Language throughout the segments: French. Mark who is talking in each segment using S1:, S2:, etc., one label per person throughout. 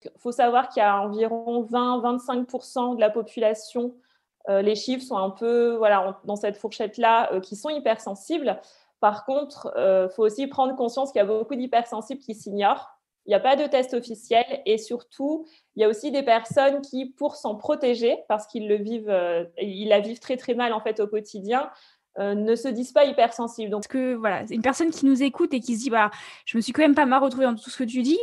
S1: Il faut savoir qu'il y a environ 20-25% de la population, les chiffres sont un peu voilà, dans cette fourchette-là, qui sont hypersensibles. Par contre, il faut aussi prendre conscience qu'il y a beaucoup d'hypersensibles qui s'ignorent. Il n'y a pas de test officiel et surtout, il y a aussi des personnes qui, pour s'en protéger, parce qu'ils ils la vivent très très mal en fait au quotidien, ne se disent pas hypersensibles. Donc,
S2: Parce que voilà, une personne qui nous écoute et qui se dit bah, je me suis quand même pas mal retrouvée dans tout ce que tu dis,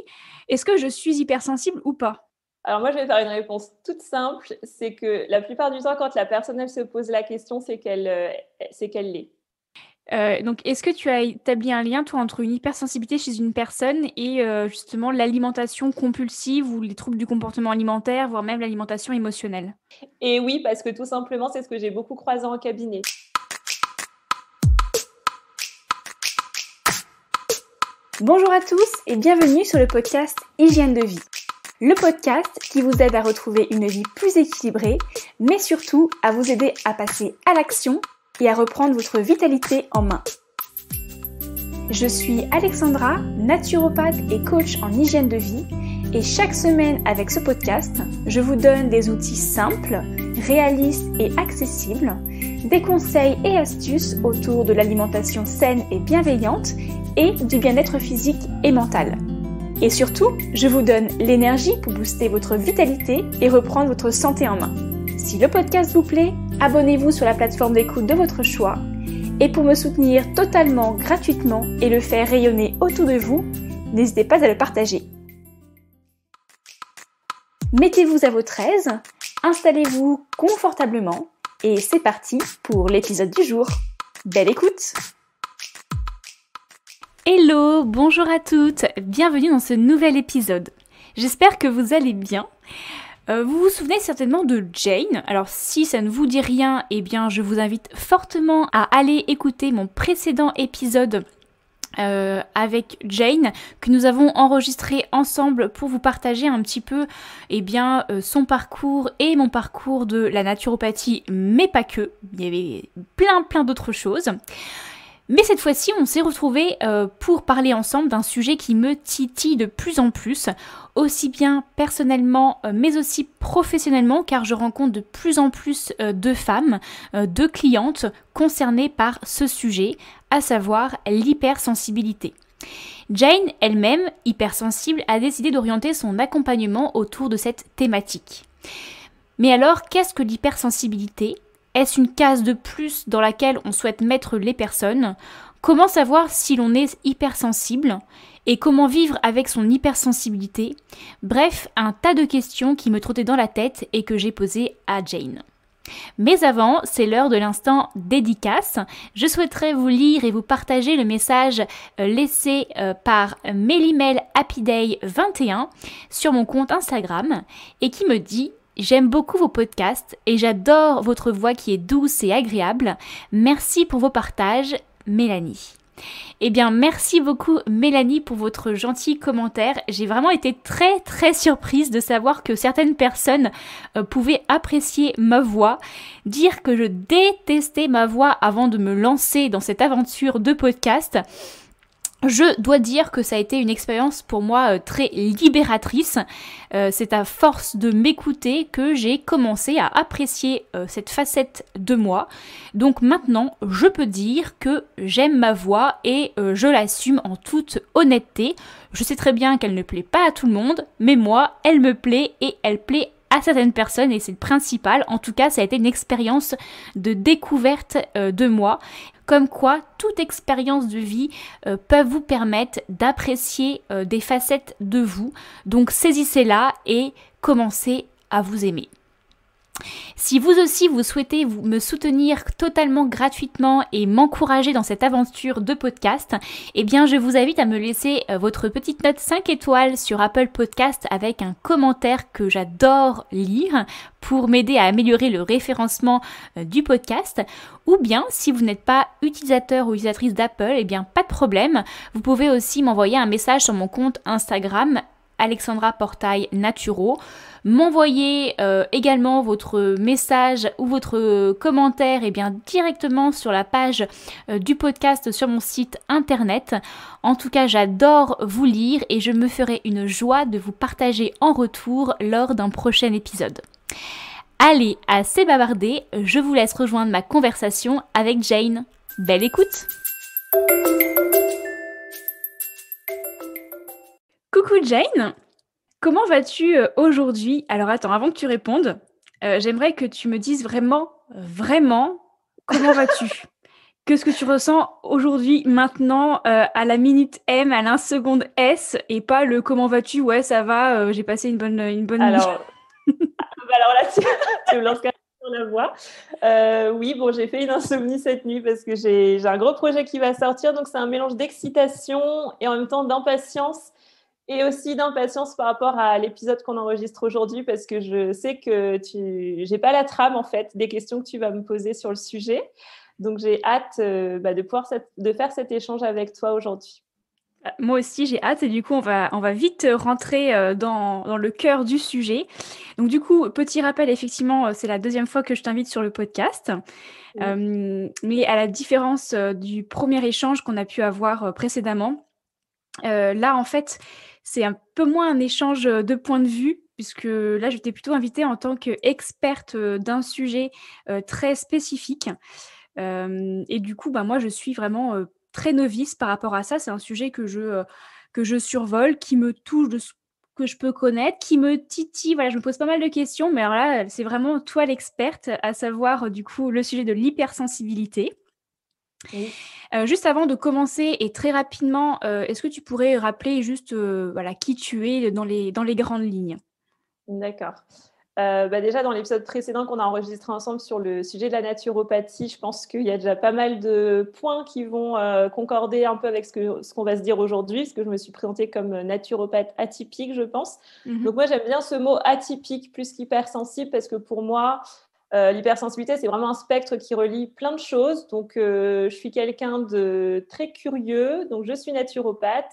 S2: est-ce que je suis hypersensible ou pas?
S1: alors moi, je vais faire une réponse toute simple, c'est que la plupart du temps, quand la personne elle se pose la question, c'est qu'elle l'est.
S2: Donc, est-ce que tu as établi un lien, toi, entre une hypersensibilité chez une personne et justement l'alimentation compulsive ou les troubles du comportement alimentaire, voire même l'alimentation émotionnelle?
S1: Et oui, parce que tout simplement, c'est ce que j'ai beaucoup croisé en cabinet.
S2: Bonjour à tous et bienvenue sur le podcast Hygiène de vie. Le podcast qui vous aide à retrouver une vie plus équilibrée, mais surtout à vous aider à passer à l'action et à reprendre votre vitalité en main. Je suis Alexandra, naturopathe et coach en hygiène de vie, et chaque semaine avec ce podcast, je vous donne des outils simples, réalistes et accessibles, des conseils et astuces autour de l'alimentation saine et bienveillante et du bien-être physique et mental. Et surtout, je vous donne l'énergie pour booster votre vitalité et reprendre votre santé en main. Si le podcast vous plaît, abonnez-vous sur la plateforme d'écoute de votre choix. Et pour me soutenir totalement gratuitement et le faire rayonner autour de vous, n'hésitez pas à le partager. Mettez-vous à votre aise, installez-vous confortablement et c'est parti pour l'épisode du jour. Belle écoute! Hello, bonjour à toutes, bienvenue dans ce nouvel épisode. J'espère que vous allez bien. Vous vous souvenez certainement de Jane. Alors si ça ne vous dit rien, eh bien je vous invite fortement à aller écouter mon précédent épisode avec Jane que nous avons enregistré ensemble pour vous partager un petit peu son parcours et mon parcours de la naturopathie, mais pas que. Il y avait plein d'autres choses. Mais cette fois-ci, on s'est retrouvés pour parler ensemble d'un sujet qui me titille de plus en plus, aussi bien personnellement, mais aussi professionnellement, car je rencontre de plus en plus de femmes, de clientes concernées par ce sujet, à savoir l'hypersensibilité. Jane, elle-même, hypersensible, a décidé d'orienter son accompagnement autour de cette thématique. Mais alors, qu'est-ce que l'hypersensibilité ? Est-ce une case de plus dans laquelle on souhaite mettre les personnes? Comment savoir si l'on est hypersensible? Et comment vivre avec son hypersensibilité? Bref, un tas de questions qui me trottaient dans la tête et que j'ai posées à Jane. Mais avant, c'est l'heure de l'instant dédicace. Je souhaiterais vous lire et vous partager le message laissé par Mélimel Happy Day 21 sur mon compte Instagram et qui me dit: j'aime beaucoup vos podcasts et j'adore votre voix qui est douce et agréable. Merci pour vos partages, Mélanie. Eh bien, merci beaucoup Mélanie pour votre gentil commentaire. J'ai vraiment été très surprise de savoir que certaines personnes pouvaient apprécier ma voix. Dire que je détestais ma voix avant de me lancer dans cette aventure de podcast. Je dois dire que ça a été une expérience pour moi très libératrice. C'est à force de m'écouter que j'ai commencé à apprécier cette facette de moi. Donc maintenant, je peux dire que j'aime ma voix et je l'assume en toute honnêteté. Je sais très bien qu'elle ne plaît pas à tout le monde, mais moi, elle me plaît et elle plaît à certaines personnes et c'est le principal. En tout cas, ça a été une expérience de découverte de moi. Comme quoi, toute expérience de vie peut vous permettre d'apprécier des facettes de vous. Donc saisissez-la et commencez à vous aimer. Si vous aussi vous souhaitez me soutenir totalement gratuitement et m'encourager dans cette aventure de podcast, eh bien je vous invite à me laisser votre petite note 5 étoiles sur Apple Podcast avec un commentaire que j'adore lire pour m'aider à améliorer le référencement du podcast. Ou bien si vous n'êtes pas utilisateur ou utilisatrice d'Apple, eh bien pas de problème, vous pouvez aussi m'envoyer un message sur mon compte Instagram Alexandra Portail Naturo. M'envoyer également votre message ou votre commentaire directement sur la page du podcast sur mon site internet. En tout cas, j'adore vous lire et je me ferai une joie de vous partager en retour lors d'un prochain épisode. Allez, assez bavardé, je vous laisse rejoindre ma conversation avec Jane. Belle écoute! Coucou Jane! Comment vas-tu aujourd'hui? Alors attends, avant que tu répondes, j'aimerais que tu me dises vraiment, comment vas-tu? Qu'est-ce que tu ressens aujourd'hui, maintenant, à la minute M, à l'un seconde S, et pas le comment vas-tu? Ouais, ça va, j'ai passé une bonne nuit.
S1: Alors là, tu me lances quand même sur la voie. Oui, bon, j'ai fait une insomnie cette nuit parce que j'ai un gros projet qui va sortir, donc c'est un mélange d'excitation et en même temps d'impatience. Et aussi d'impatience par rapport à l'épisode qu'on enregistre aujourd'hui parce que je sais que j'ai pas la trame en fait des questions que tu vas me poser sur le sujet. Donc j'ai hâte de faire cet échange avec toi aujourd'hui.
S2: Moi aussi, j'ai hâte et du coup, on va vite rentrer dans le cœur du sujet. Donc du coup, petit rappel, effectivement, c'est la deuxième fois que je t'invite sur le podcast.
S1: Oui.
S2: Mais à la différence du premier échange qu'on a pu avoir précédemment, là, en fait, c'est un peu moins un échange de points de vue, puisque là, je t'ai plutôt invitée en tant qu'experte d'un sujet très spécifique. Et du coup, moi, je suis vraiment très novice par rapport à ça. C'est un sujet que je survole, qui me touche de ce que je peux connaître, qui me titille. Voilà, je me pose pas mal de questions, mais alors là, c'est vraiment toi l'experte, à savoir du coup le sujet de l'hypersensibilité.
S1: Oui.
S2: Juste avant de commencer et très rapidement, est-ce que tu pourrais rappeler juste qui tu es dans les grandes lignes?
S1: D'accord. Déjà, dans l'épisode précédent qu'on a enregistré ensemble sur le sujet de la naturopathie, je pense qu'il y a déjà pas mal de points qui vont concorder un peu avec ce qu'on va se dire aujourd'hui, parce que je me suis présentée comme naturopathe atypique, je pense. Donc moi, j'aime bien ce mot atypique plus qu'hypersensible, parce que pour moi, l'hypersensibilité, c'est vraiment un spectre qui relie plein de choses. Donc, je suis quelqu'un de très curieux, donc je suis naturopathe.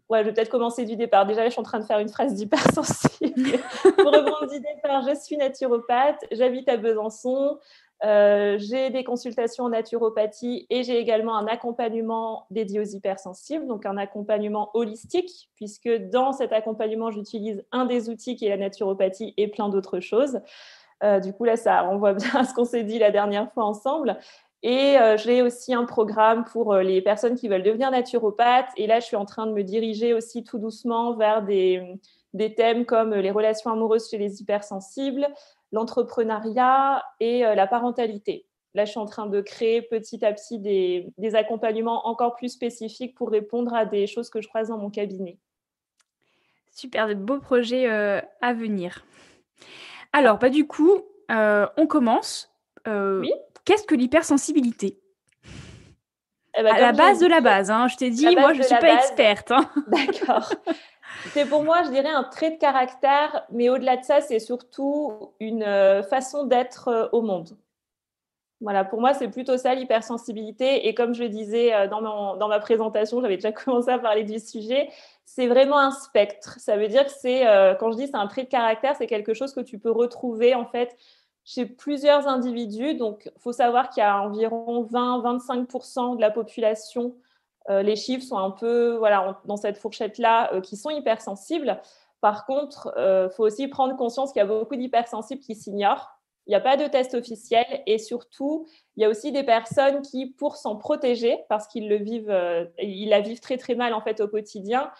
S1: Ouais, je vais peut-être commencer du départ. Déjà, je suis en train de faire une phrase d'hypersensible. Pour reprendre du départ, je suis naturopathe, j'habite à Besançon, j'ai des consultations en naturopathie et j'ai également un accompagnement dédié aux hypersensibles, donc un accompagnement holistique, puisque dans cet accompagnement, j'utilise un des outils qui est la naturopathie et plein d'autres choses. Du coup, là, ça renvoie bien à ce qu'on s'est dit la dernière fois ensemble. Et j'ai aussi un programme pour les personnes qui veulent devenir naturopathes. Et là, je suis en train de me diriger aussi tout doucement vers des thèmes comme les relations amoureuses chez les hypersensibles, l'entrepreneuriat et la parentalité. Là, je suis en train de créer petit à petit des accompagnements encore plus spécifiques pour répondre à des choses que je croise dans mon cabinet.
S2: Super, de beaux projets à venir. Alors, du coup, on commence.
S1: Oui.
S2: Qu'est-ce que l'hypersensibilité?
S1: À la
S2: base de la base, hein. Je t'ai dit, moi, je ne suis pas experte. Hein.
S1: D'accord. C'est pour moi, je dirais, un trait de caractère, mais au-delà de ça, c'est surtout une façon d'être au monde. Voilà, pour moi, c'est plutôt ça, l'hypersensibilité. Et comme je le disais dans ma présentation, j'avais déjà commencé à parler du sujet, c'est vraiment un spectre. Ça veut dire que quand je dis c'est un trait de caractère, c'est quelque chose que tu peux retrouver en fait chez plusieurs individus. Donc, il faut savoir qu'il y a environ 20-25% de la population, les chiffres sont un peu dans cette fourchette-là, qui sont hypersensibles. Par contre, faut aussi prendre conscience qu'il y a beaucoup d'hypersensibles qui s'ignorent. Il n'y a pas de test officiel et surtout, il y a aussi des personnes qui, pour s'en protéger, parce qu'ils ils la vivent très très mal en fait au quotidien,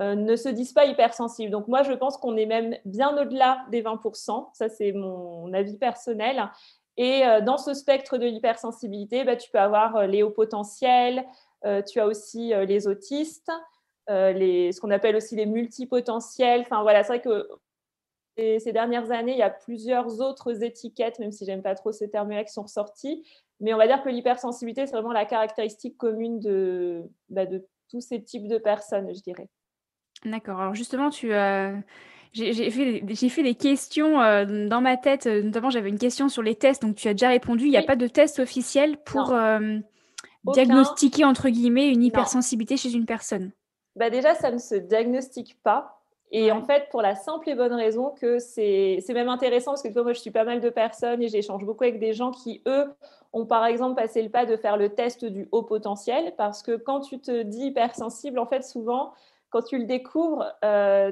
S1: ne se disent pas hypersensibles. Donc moi, je pense qu'on est même bien au-delà des 20%. Ça, c'est mon avis personnel. Et dans ce spectre de l'hypersensibilité, tu peux avoir les hauts potentiels, tu as aussi les autistes, ce qu'on appelle aussi les multipotentiels. Enfin voilà, c'est vrai que ces dernières années, il y a plusieurs autres étiquettes, même si j'aime pas trop ces termes-là, qui sont ressortis. Mais on va dire que l'hypersensibilité, c'est vraiment la caractéristique commune de tous ces types de personnes, je dirais.
S2: D'accord. Alors justement, j'ai fait des questions dans ma tête. Notamment, j'avais une question sur les tests, donc tu as déjà répondu. Il n'y a pas de test officiel pour diagnostiquer, entre guillemets, une hypersensibilité chez une personne.
S1: Déjà, ça ne se diagnostique pas. Et en
S2: Ouais.
S1: fait, pour la simple et bonne raison que c'est même intéressant parce que tu vois, moi, je suis pas mal de personnes et j'échange beaucoup avec des gens qui, eux, ont par exemple passé le pas de faire le test du haut potentiel parce que quand tu te dis hypersensible, en fait, souvent, quand tu le découvres,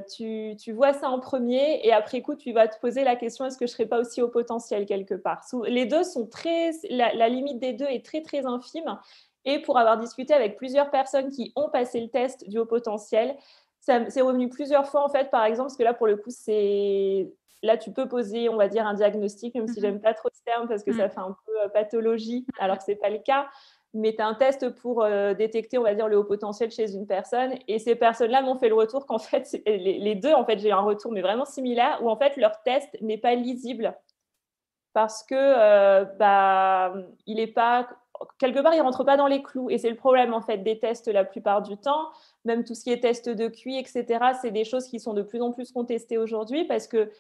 S1: tu vois ça en premier et après coup, tu vas te poser la question, est-ce que je serais pas aussi haut potentiel quelque part? Les deux sont très, la limite des deux est très, très infime. Et pour avoir discuté avec plusieurs personnes qui ont passé le test du haut potentiel, c'est revenu plusieurs fois, en fait, par exemple, parce que là, pour le coup, là, tu peux poser, on va dire, un diagnostic, même si
S2: Mhm.
S1: j'aime pas trop ce terme parce que
S2: Mm.
S1: ça fait un peu pathologie, alors que c'est pas le cas. Mais tu as un test pour détecter, on va dire, le haut potentiel chez une personne. Et ces personnes-là m'ont fait le retour qu'en fait, les deux, en fait, j'ai eu un retour, mais vraiment similaire, où en fait, leur test n'est pas lisible parce que il est pas quelque part, il rentre pas dans les clous et c'est le problème en fait des tests la plupart du temps. Même tout ce qui est test de QI, etc. C'est des choses qui sont de plus en plus contestées aujourd'hui parce que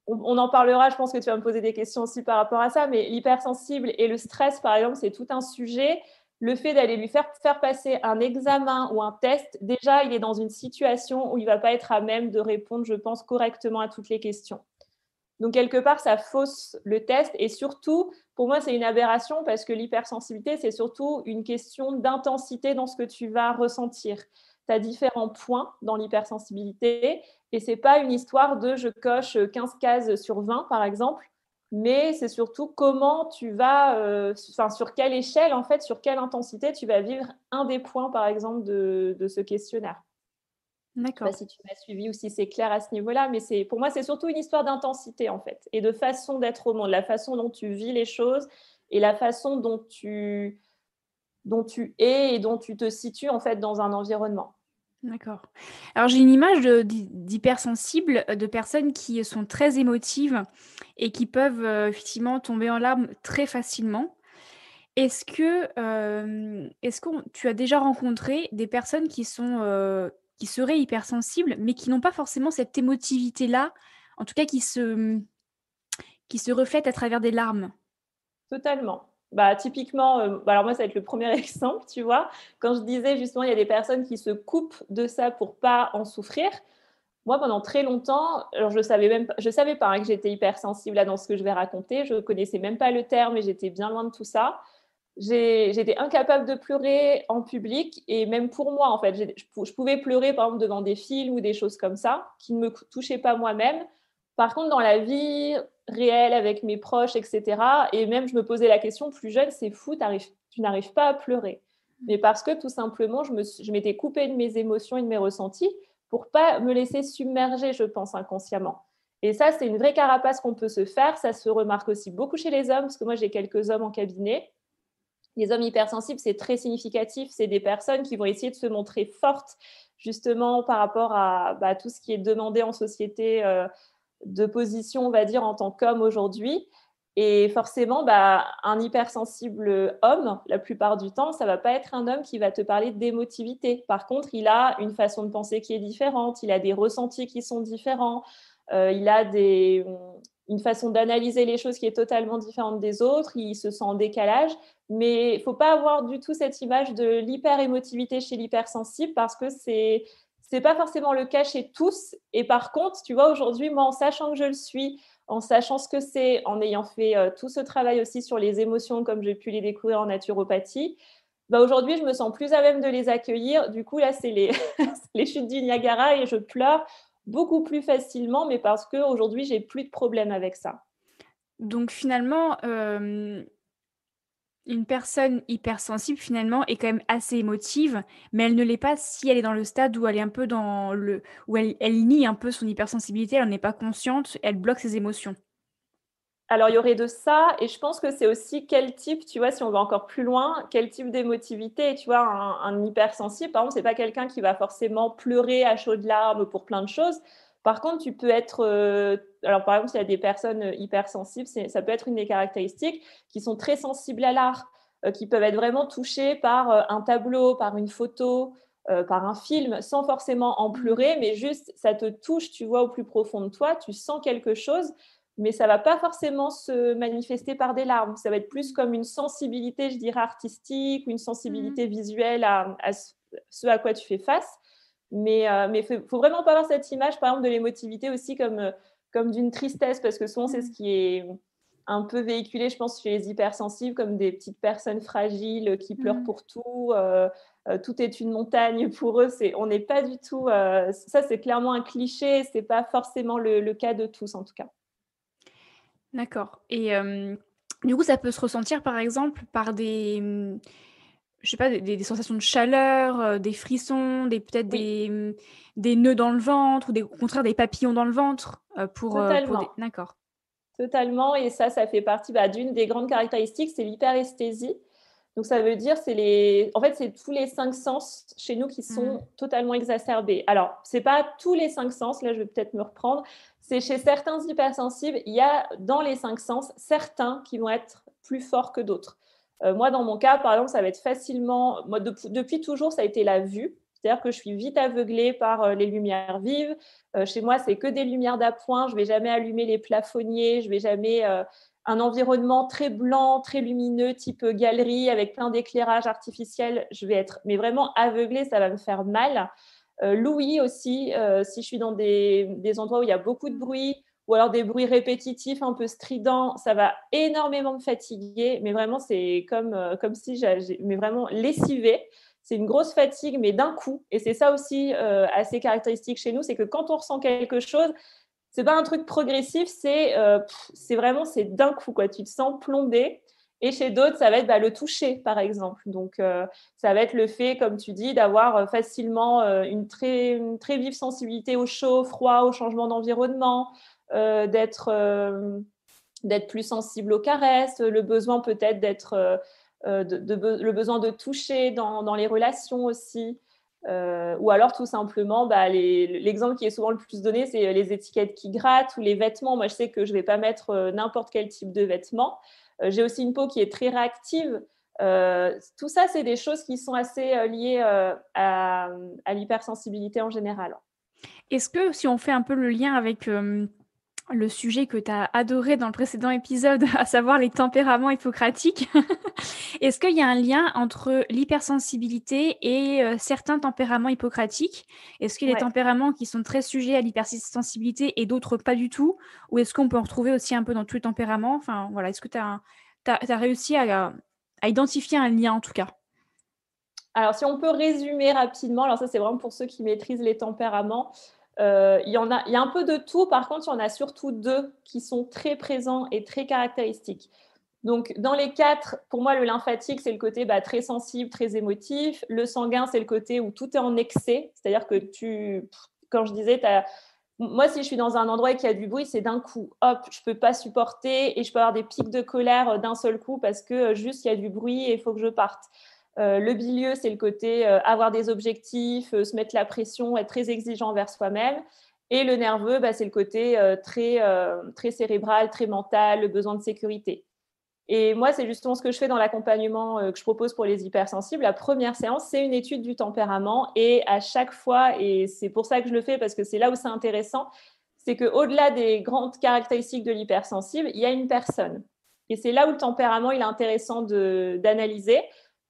S1: on en parlera. Je pense que tu vas me poser des questions aussi par rapport à ça, mais l'hypersensible et le stress, par exemple, c'est tout un sujet. Le fait d'aller lui faire passer un examen ou un test, déjà, il est dans une situation où il ne va pas être à même de répondre, je pense, correctement à toutes les questions. Donc, quelque part, ça fausse le test. Et surtout, pour moi, c'est une aberration parce que l'hypersensibilité, c'est surtout une question d'intensité dans ce que tu vas ressentir. Tu as différents points dans l'hypersensibilité et ce n'est pas une histoire de je coche 15 cases sur 20, par exemple, mais c'est surtout comment tu vas, sur quelle échelle, en fait, sur quelle intensité tu vas vivre un des points, par exemple, de ce questionnaire. Je sais pas
S2: D'accord.
S1: si tu m'as suivi ou si c'est clair à ce niveau-là, mais pour moi, c'est surtout une histoire d'intensité, en fait, et de façon d'être au monde, la façon dont tu vis les choses et la façon dont tu es et dont tu te situes, en fait, dans un environnement.
S2: D'accord. Alors j'ai une image d'hypersensible, de personnes qui sont très émotives et qui peuvent effectivement tomber en larmes très facilement. Est-ce que tu as déjà rencontré des personnes qui seraient hypersensibles, mais qui n'ont pas forcément cette émotivité-là, en tout cas qui se reflète à travers des larmes?
S1: Totalement. Typiquement, alors moi, ça va être le premier exemple, tu vois? Quand je disais justement, il y a des personnes qui se coupent de ça pour pas en souffrir. Moi, pendant très longtemps, alors je savais pas hein, que j'étais hypersensible là dans ce que je vais raconter. Je connaissais même pas le terme et j'étais bien loin de tout ça. J'étais incapable de pleurer en public et même pour moi, en fait, je pouvais pleurer par exemple devant des films ou des choses comme ça qui ne me touchaient pas moi-même. Par contre, dans la vie réelle avec mes proches, etc., et même je me posais la question plus jeune, c'est fou, tu n'arrives pas à pleurer. Mais parce que tout simplement, je m'étais coupée de mes émotions et de mes ressentis pour pas me laisser submerger, je pense, inconsciemment. Et ça, c'est une vraie carapace qu'on peut se faire. Ça se remarque aussi beaucoup chez les hommes, parce que moi, j'ai quelques hommes en cabinet. Les hommes hypersensibles, c'est très significatif. C'est des personnes qui vont essayer de se montrer fortes, justement, par rapport à tout ce qui est demandé en société de position, on va dire, en tant qu'homme aujourd'hui. Et forcément, un hypersensible homme, la plupart du temps, ça ne va pas être un homme qui va te parler d'émotivité. Par contre, il a une façon de penser qui est différente, il a des ressentis qui sont différents, il a une façon d'analyser les choses qui est totalement différente des autres, il se sent en décalage. Mais il ne faut pas avoir du tout cette image de l'hyper-émotivité chez l'hypersensible parce que c'est pas forcément le cas chez tous. Et par contre, tu vois, aujourd'hui, moi, en sachant que je le suis, en sachant ce que c'est, en ayant fait tout ce travail aussi sur les émotions, comme j'ai pu les découvrir en naturopathie, aujourd'hui, je me sens plus à même de les accueillir. Du coup, là, c'est les chutes du Niagara et je pleure beaucoup plus facilement, mais parce qu'aujourd'hui, j'ai plus de problème avec ça.
S2: Donc finalement, une personne hypersensible, finalement, est quand même assez émotive, mais elle ne l'est pas si elle est dans le stade où elle est un peu où elle nie un peu son hypersensibilité, elle en est pas consciente, elle bloque ses émotions.
S1: Alors, il y aurait de ça, et je pense que c'est aussi quel type, tu vois, si on va encore plus loin, quel type d'émotivité. Tu vois, un hypersensible, par exemple, c'est pas quelqu'un qui va forcément pleurer à chaudes larmes pour plein de choses. Par contre, tu peux être, alors par exemple, s'il y a des personnes hypersensibles, ça peut être une des caractéristiques qui sont très sensibles à l'art, qui peuvent être vraiment touchées par un tableau, par une photo, par un film, sans forcément en
S2: Mmh.
S1: pleurer, mais juste ça te touche, tu vois, au plus profond de toi, tu sens quelque chose mais ça va pas forcément se manifester par des larmes. Ça va être plus comme une sensibilité, je dirais, artistique ou une
S2: Mmh.
S1: sensibilité visuelle à ce à quoi tu fais face. Mais faut vraiment pas avoir cette image, par exemple, de l'émotivité aussi comme d'une tristesse, parce que souvent, c'est ce qui est un peu véhiculé, je pense, chez les hypersensibles, comme des petites personnes fragiles qui pleurent pour tout. Tout est une montagne pour eux. On n'est pas du tout. Ça, c'est clairement un cliché. C'est pas forcément le cas de tous, en tout cas.
S2: D'accord et du coup, ça peut se ressentir, par exemple, par je sais pas, des sensations de chaleur, des frissons, peut-être
S1: Oui,
S2: des nœuds dans le ventre ou au contraire des papillons dans le ventre, pour des
S1: totalement.
S2: d'accord.
S1: Totalement. Et ça fait partie d'une des grandes caractéristiques, c'est l'hyperesthésie. Donc, ça veut dire, en fait, c'est tous les 5 sens chez nous qui
S2: Mmh.
S1: sont totalement exacerbés. Alors, c'est pas tous les 5 sens, là, je vais peut-être me reprendre. C'est chez certains hypersensibles, il y a dans les 5 sens certains qui vont être plus forts que d'autres. Moi, dans mon cas, par exemple, ça va être facilement. Moi, depuis toujours, ça a été la vue. C'est-à-dire que je suis vite aveuglée par les lumières vives. Chez moi, c'est que des lumières d'appoint. Je ne vais jamais allumer les plafonniers. Je ne vais jamais un environnement très blanc, très lumineux, type galerie, avec plein d'éclairage artificiel. Je vais être mais vraiment aveuglée, ça va me faire mal. L'ouïe aussi, si je suis dans des endroits où il y a beaucoup de bruit ou alors des bruits répétitifs un peu stridents, ça va énormément me fatiguer. Mais vraiment, c'est comme si mais vraiment lessivé. C'est une grosse fatigue, mais d'un coup. Et c'est ça aussi assez caractéristique chez nous, c'est que quand on ressent quelque chose, c'est pas un truc progressif, c'est vraiment c'est d'un coup quoi. Tu te sens plombé. Et chez d'autres, ça va être le toucher, par exemple. Donc, ça va être le fait, comme tu dis, d'avoir facilement une très vive sensibilité au chaud, au froid, au changement d'environnement, d'être plus sensible aux caresses, le besoin peut-être le besoin de toucher dans les relations aussi. Ou alors tout simplement, l'exemple qui est souvent le plus donné, c'est les étiquettes qui grattent ou les vêtements. Moi, je sais que je ne vais pas mettre n'importe quel type de vêtements. J'ai aussi une peau qui est très réactive. Tout ça, c'est des choses qui sont assez liées à l'hypersensibilité en général.
S2: Est-ce que si on fait un peu le lien avec, le sujet que tu as adoré dans le précédent épisode, à savoir les tempéraments hippocratiques. Est-ce qu'il y a un lien entre l'hypersensibilité et certains tempéraments hippocratiques? Est-ce qu'il y a des
S1: Ouais.
S2: tempéraments qui sont très sujets à l'hypersensibilité et d'autres pas du tout? Ou est-ce qu'on peut en retrouver aussi un peu dans tous les tempéraments? Enfin, voilà, est-ce que tu as réussi à identifier un lien en tout cas?
S1: Alors, si on peut résumer rapidement, alors ça, c'est vraiment pour ceux qui maîtrisent les tempéraments. Il y a un peu de tout. Par contre, il y en a surtout 2 qui sont très présents et très caractéristiques. Donc, dans les 4, pour moi, le lymphatique, c'est le côté très sensible, très émotif. Le sanguin, c'est le côté où tout est en excès. C'est-à-dire que quand je disais, moi, si je suis dans un endroit et qu'il y a du bruit, c'est d'un coup. Hop, je ne peux pas supporter et je peux avoir des pics de colère d'un seul coup parce que juste il y a du bruit et il faut que je parte. Le bilieux, c'est le côté avoir des objectifs, se mettre la pression, être très exigeant envers soi-même. Et le nerveux, c'est le côté très cérébral, très mental, le besoin de sécurité. Et moi, c'est justement ce que je fais dans l'accompagnement que je propose pour les hypersensibles. La première séance, c'est une étude du tempérament. Et à chaque fois, et c'est pour ça que je le fais, parce que c'est là où c'est intéressant, c'est qu'au-delà des grandes caractéristiques de l'hypersensible, il y a une personne. Et c'est là où le tempérament, il est intéressant d'analyser,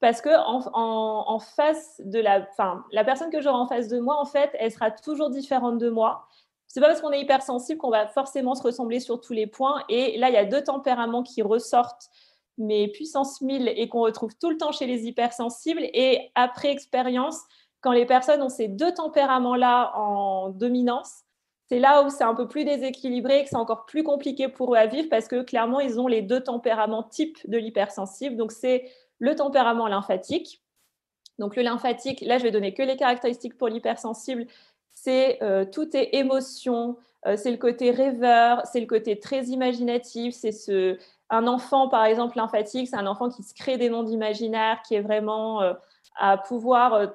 S1: parce que en face de la personne que j'aurai en face de moi, en fait, elle sera toujours différente de moi. C'est pas parce qu'on est hypersensible qu'on va forcément se ressembler sur tous les points. Et là, il y a 2 tempéraments qui ressortent, mais puissance 1000, et qu'on retrouve tout le temps chez les hypersensibles. Et après expérience, quand les personnes ont ces 2 tempéraments-là en dominance, c'est là où c'est un peu plus déséquilibré, que c'est encore plus compliqué pour eux à vivre, parce que clairement, ils ont les 2 tempéraments types de l'hypersensible. Donc, c'est le tempérament lymphatique. Donc, le lymphatique, là, je vais donner que les caractéristiques pour l'hypersensible. C'est tout est émotion, c'est le côté rêveur, c'est le côté très imaginatif. Un enfant, par exemple, lymphatique, c'est un enfant qui se crée des mondes imaginaires, qui est vraiment à pouvoir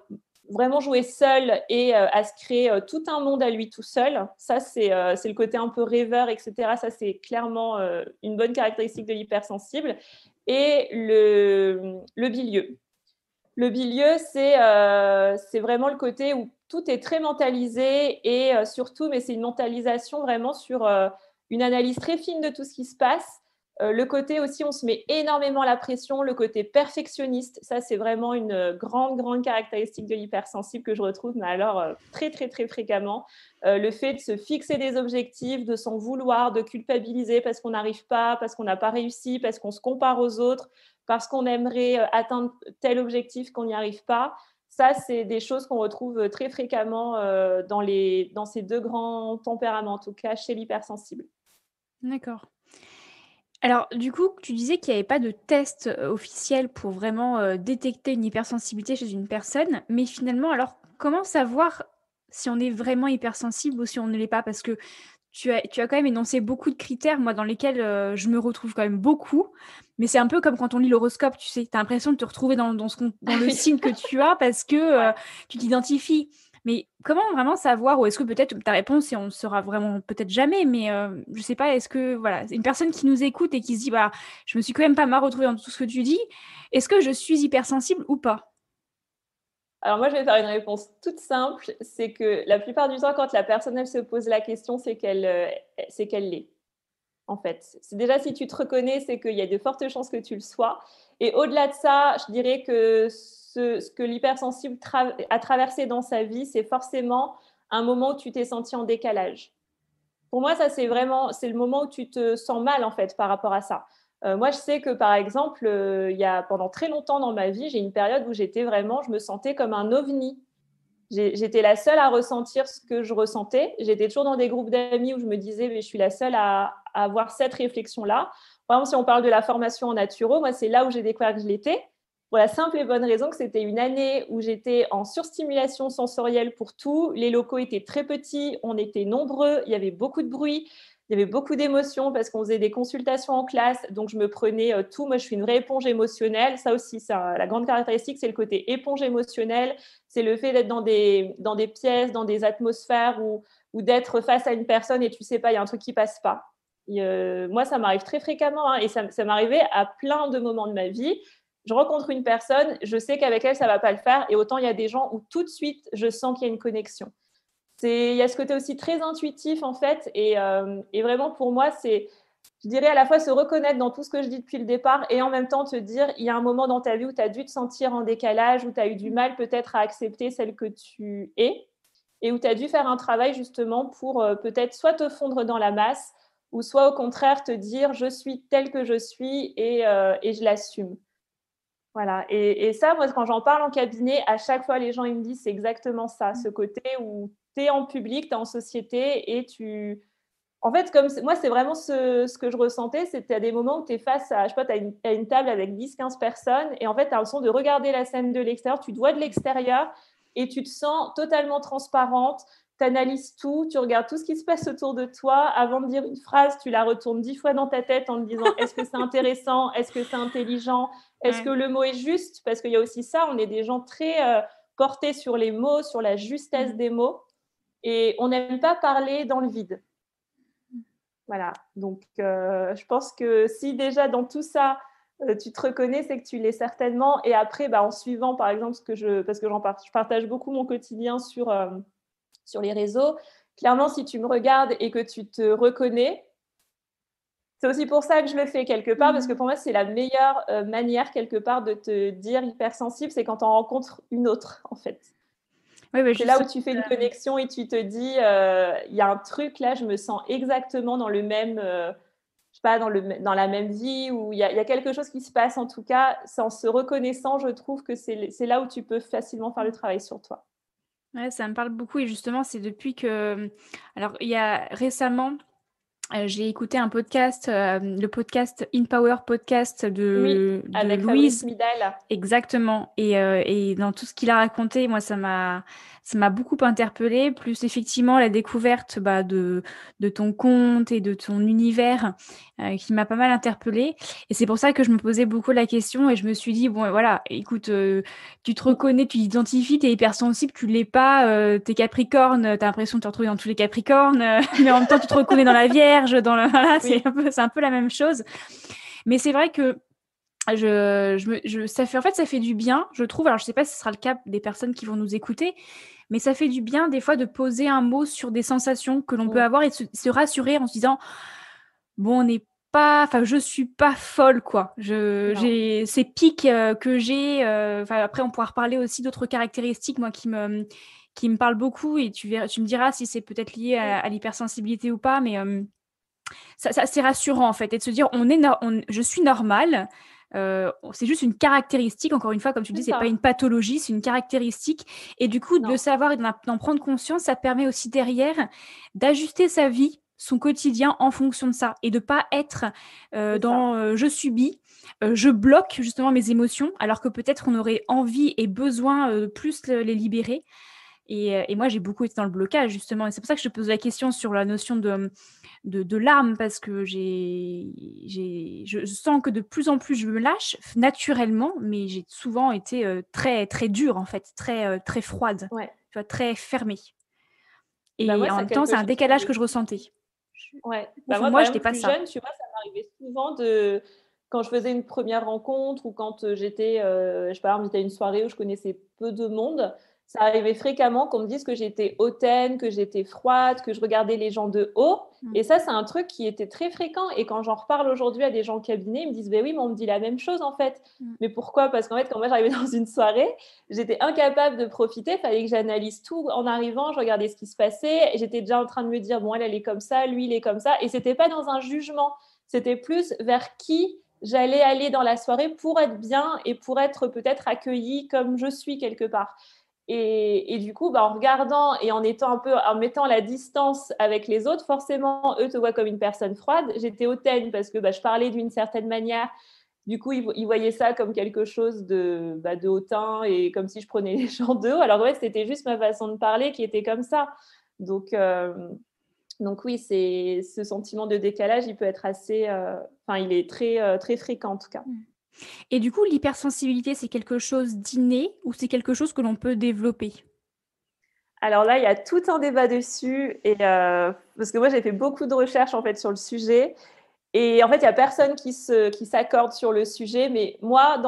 S1: vraiment jouer seul et à se créer tout un monde à lui tout seul. Ça, c'est le côté un peu rêveur, etc. Ça, c'est clairement une bonne caractéristique de l'hypersensible. Et le bilieux. Le bilieux, c'est vraiment le côté où tout est très mentalisé et surtout, mais c'est une mentalisation vraiment sur une analyse très fine de tout ce qui se passe. Le côté aussi, on se met énormément la pression, le côté perfectionniste, ça c'est vraiment une grande caractéristique de l'hypersensible que je retrouve, mais alors très fréquemment. Le fait de se fixer des objectifs, de s'en vouloir, de culpabiliser parce qu'on n'arrive pas, parce qu'on n'a pas réussi, parce qu'on se compare aux autres, parce qu'on aimerait atteindre tel objectif qu'on n'y arrive pas. Ça, c'est des choses qu'on retrouve très fréquemment dans ces deux grands tempéraments, en tout cas chez l'hypersensible.
S2: D'accord. Alors, du coup, tu disais qu'il n'y avait pas de test, officiel pour vraiment, détecter une hypersensibilité chez une personne. Mais finalement, alors, comment savoir si on est vraiment hypersensible ou si on ne l'est pas? Parce que tu as quand même énoncé beaucoup de critères, moi, dans lesquels, je me retrouve quand même beaucoup. Mais c'est un peu comme quand on lit l'horoscope, tu sais? Tu as l'impression de te retrouver dans le
S1: Oui.
S2: signe que tu as parce que,
S1: Ouais.
S2: tu t'identifies. Mais comment vraiment savoir? Ou est-ce que peut-être ta réponse et on ne saura vraiment peut-être jamais, mais je sais pas, est-ce que voilà, une personne qui nous écoute et qui se dit: «Bah, je me suis quand même pas mal retrouvée dans tout ce que tu dis. Est-ce que je suis hypersensible ou pas?»
S1: Alors moi, je vais faire une réponse toute simple, c'est que la plupart du temps, quand la personne elle se pose la question, c'est qu'elle l'est. En fait, c'est déjà si tu te reconnais, c'est qu'il y a de fortes chances que tu le sois. Et au-delà de ça, je dirais que ce que l'hypersensible a traversé dans sa vie, c'est forcément un moment où tu t'es senti en décalage. Pour moi, ça, c'est le moment où tu te sens mal, en fait, par rapport à ça. Moi, je sais que, par exemple, il y a pendant très longtemps dans ma vie, j'ai une période où je me sentais comme un ovni. J'étais la seule à ressentir ce que je ressentais. J'étais toujours dans des groupes d'amis où je me disais, mais je suis la seule à avoir cette réflexion-là. Par exemple, si on parle de la formation en naturo, moi, c'est là où j'ai découvert que je l'étais. Pour la simple et bonne raison que c'était une année où j'étais en surstimulation sensorielle pour tout. Les locaux étaient très petits, on était nombreux, il y avait beaucoup de bruit, il y avait beaucoup d'émotions parce qu'on faisait des consultations en classe. Donc, je me prenais tout. Moi, je suis une vraie éponge émotionnelle. Ça aussi, la grande caractéristique, c'est le côté éponge émotionnelle. C'est le fait d'être dans des pièces, dans des atmosphères ou d'être face à une personne et tu sais pas, il y a un truc qui passe pas. Moi, ça m'arrive très fréquemment et ça m'arrivait à plein de moments de ma vie. Je rencontre une personne, je sais qu'avec elle, ça va pas le faire. Et autant, il y a des gens où tout de suite, je sens qu'il y a une connexion. Il y a ce côté aussi très intuitif, en fait. Et vraiment, pour moi, je dirais, à la fois se reconnaître dans tout ce que je dis depuis le départ et en même temps te dire, il y a un moment dans ta vie où tu as dû te sentir en décalage, où tu as eu du mal peut-être à accepter celle que tu es et où tu as dû faire un travail justement pour peut-être soit te fondre dans la masse ou soit au contraire te dire, je suis telle que je suis et je l'assume. Voilà. Et ça, moi, quand j'en parle en cabinet, à chaque fois, les gens ils me disent c'est exactement ça, ce côté où tu es en public, tu es en société et tu. En fait, moi, c'est vraiment ce que je ressentais. C'était à des moments où tu es face à, je sais pas, à une table avec 10-15 personnes et en fait, tu as l'impression de regarder la scène de l'extérieur, tu te vois de l'extérieur et tu te sens totalement transparente. Tu analyses tout, tu regardes tout ce qui se passe autour de toi. Avant de dire une phrase, tu la retournes 10 fois dans ta tête en te disant est-ce que c'est intéressant, est-ce que c'est intelligent, est-ce que
S2: Ouais.
S1: le mot est juste? Parce qu'il y a aussi ça, on est des gens très portés sur les mots, sur la justesse
S2: Mmh.
S1: des mots et on n'aime pas parler dans le vide. Voilà, donc je pense que si déjà dans tout ça, tu te reconnais, c'est que tu l'es certainement et après, bah, en suivant par exemple parce que je partage beaucoup mon quotidien sur les réseaux. Clairement, si tu me regardes et que tu te reconnais, c'est aussi pour ça que je le fais quelque part parce que
S2: Mmh.
S1: pour moi, c'est la meilleure, manière quelque part de te dire hypersensible, c'est quand tu en rencontres une autre, en fait.
S2: Ouais, bah,
S1: C'est là où
S2: justement,
S1: tu fais une connexion et tu te dis, il y a un truc là, je me sens exactement dans le même, je sais pas, dans la même vie ou il y a quelque chose qui se passe en tout cas. C'est en se reconnaissant, je trouve que c'est là où tu peux facilement faire le travail sur toi.
S2: ouais, ça me parle beaucoup et justement, c'est depuis que, alors il y a récemment, j'ai écouté un podcast, le podcast In Power Podcast
S1: Oui,
S2: de
S1: avec Fabrice
S2: Louise.
S1: Midal.
S2: Exactement et dans tout ce qu'il a raconté, moi, ça m'a beaucoup interpellée, plus effectivement la découverte, bah, de ton compte et de ton univers, qui m'a pas mal interpellée et c'est pour ça que je me posais beaucoup la question et je me suis dit: «Bon, voilà, écoute, tu te reconnais, tu t'identifies, tu es hypersensible, tu l'es pas, tu es Capricorne, tu as l'impression de te retrouver dans tous les Capricornes, mais en même temps, tu te reconnais dans la Vierge, dans le» voilà,
S1: Oui.
S2: c'est un peu la même chose. Mais c'est vrai que ça fait en fait, ça fait du bien, je trouve. Alors, je sais pas si ce sera le cas des personnes qui vont nous écouter, mais ça fait du bien des fois de poser un mot sur des sensations que l'on peut
S1: Mmh.
S2: avoir et de se rassurer en se disant: «Bon, on n'est pas, enfin, je suis pas folle, quoi.
S1: Non,
S2: J'ai ces pics que j'ai. Enfin, après, on pourra reparler aussi d'autres caractéristiques, moi, qui me parlent beaucoup. Et tu me diras si c'est peut-être lié
S1: oui,
S2: à l'hypersensibilité ou pas, mais c'est rassurant, en fait, et de se dire, je suis normale. C'est juste une caractéristique, encore une fois, comme tu dis,
S1: c'est
S2: c'est pas une
S1: ça.
S2: pathologie, c'est une caractéristique. Et du coup, de le
S1: Non,
S2: savoir et d'en prendre conscience, ça permet aussi derrière d'ajuster sa vie, son quotidien en fonction de ça. Et de pas être
S1: c'est ça.
S2: dans je subis, je bloque justement mes émotions, alors que peut-être on aurait envie et besoin de plus les libérer. Et moi, j'ai beaucoup été dans le blocage, justement. Et c'est pour ça que je te pose la question sur la notion de larmes, parce que je sens que de plus en plus je me lâche naturellement, mais j'ai souvent été très, très dure, en fait, très, très froide,
S1: Ouais.
S2: tu vois, très fermée.
S1: Bah
S2: Et
S1: moi,
S2: en
S1: c'est
S2: même temps, c'est
S1: quelque
S2: un
S1: chose que
S2: décalage
S1: j'ai.
S2: que je ressentais.
S1: Ouais.
S2: Au
S1: Bah
S2: fond de
S1: moi,
S2: moi,
S1: par
S2: j'étais
S1: exemple,
S2: pas
S1: plus
S2: ça.
S1: jeune, tu vois, ça m'arrivait souvent de quand je faisais une première rencontre ou quand j'étais, je sais pas, invitée à une soirée où je connaissais peu de monde, ça arrivait fréquemment qu'on me dise que j'étais hautaine, que j'étais froide, que je regardais les gens de haut.
S2: Mm.
S1: Et ça, c'est un truc qui était très fréquent. Et quand j'en reparle aujourd'hui à des gens au cabinet, ils me disent, ben oui, mais on me dit la même chose en fait.
S2: Mm.
S1: Mais pourquoi? Parce qu'en fait, quand moi j'arrivais dans une soirée, j'étais incapable de profiter. Il fallait que j'analyse tout en arrivant. Je regardais ce qui se passait. Et j'étais déjà en train de me dire, bon, elle est comme ça, lui, il est comme ça. Et c'était pas dans un jugement. C'était plus vers qui j'allais aller dans la soirée pour être bien et pour être peut-être accueillie comme je suis quelque part. Et du coup, bah, en regardant et en étant un peu, en mettant la distance avec les autres, forcément, eux te voient comme une personne froide. J'étais hautaine parce que bah, je parlais d'une certaine manière. Du coup, ils voyaient ça comme quelque chose de hautain et comme si je prenais les gens de haut. Alors ouais, c'était juste ma façon de parler qui était comme ça. Donc, euh, donc oui, ce sentiment de décalage, il peut être assez, enfin, il est très, très fréquent en tout cas.
S2: Mm. Et du coup, l'hypersensibilité, c'est quelque chose d'inné ou c'est quelque chose que l'on peut développer?
S1: Alors là, il y a tout un débat dessus et parce que moi, j'ai fait beaucoup de recherches en fait sur le sujet et en fait, il y a personne qui s'accorde sur le sujet. Mais moi,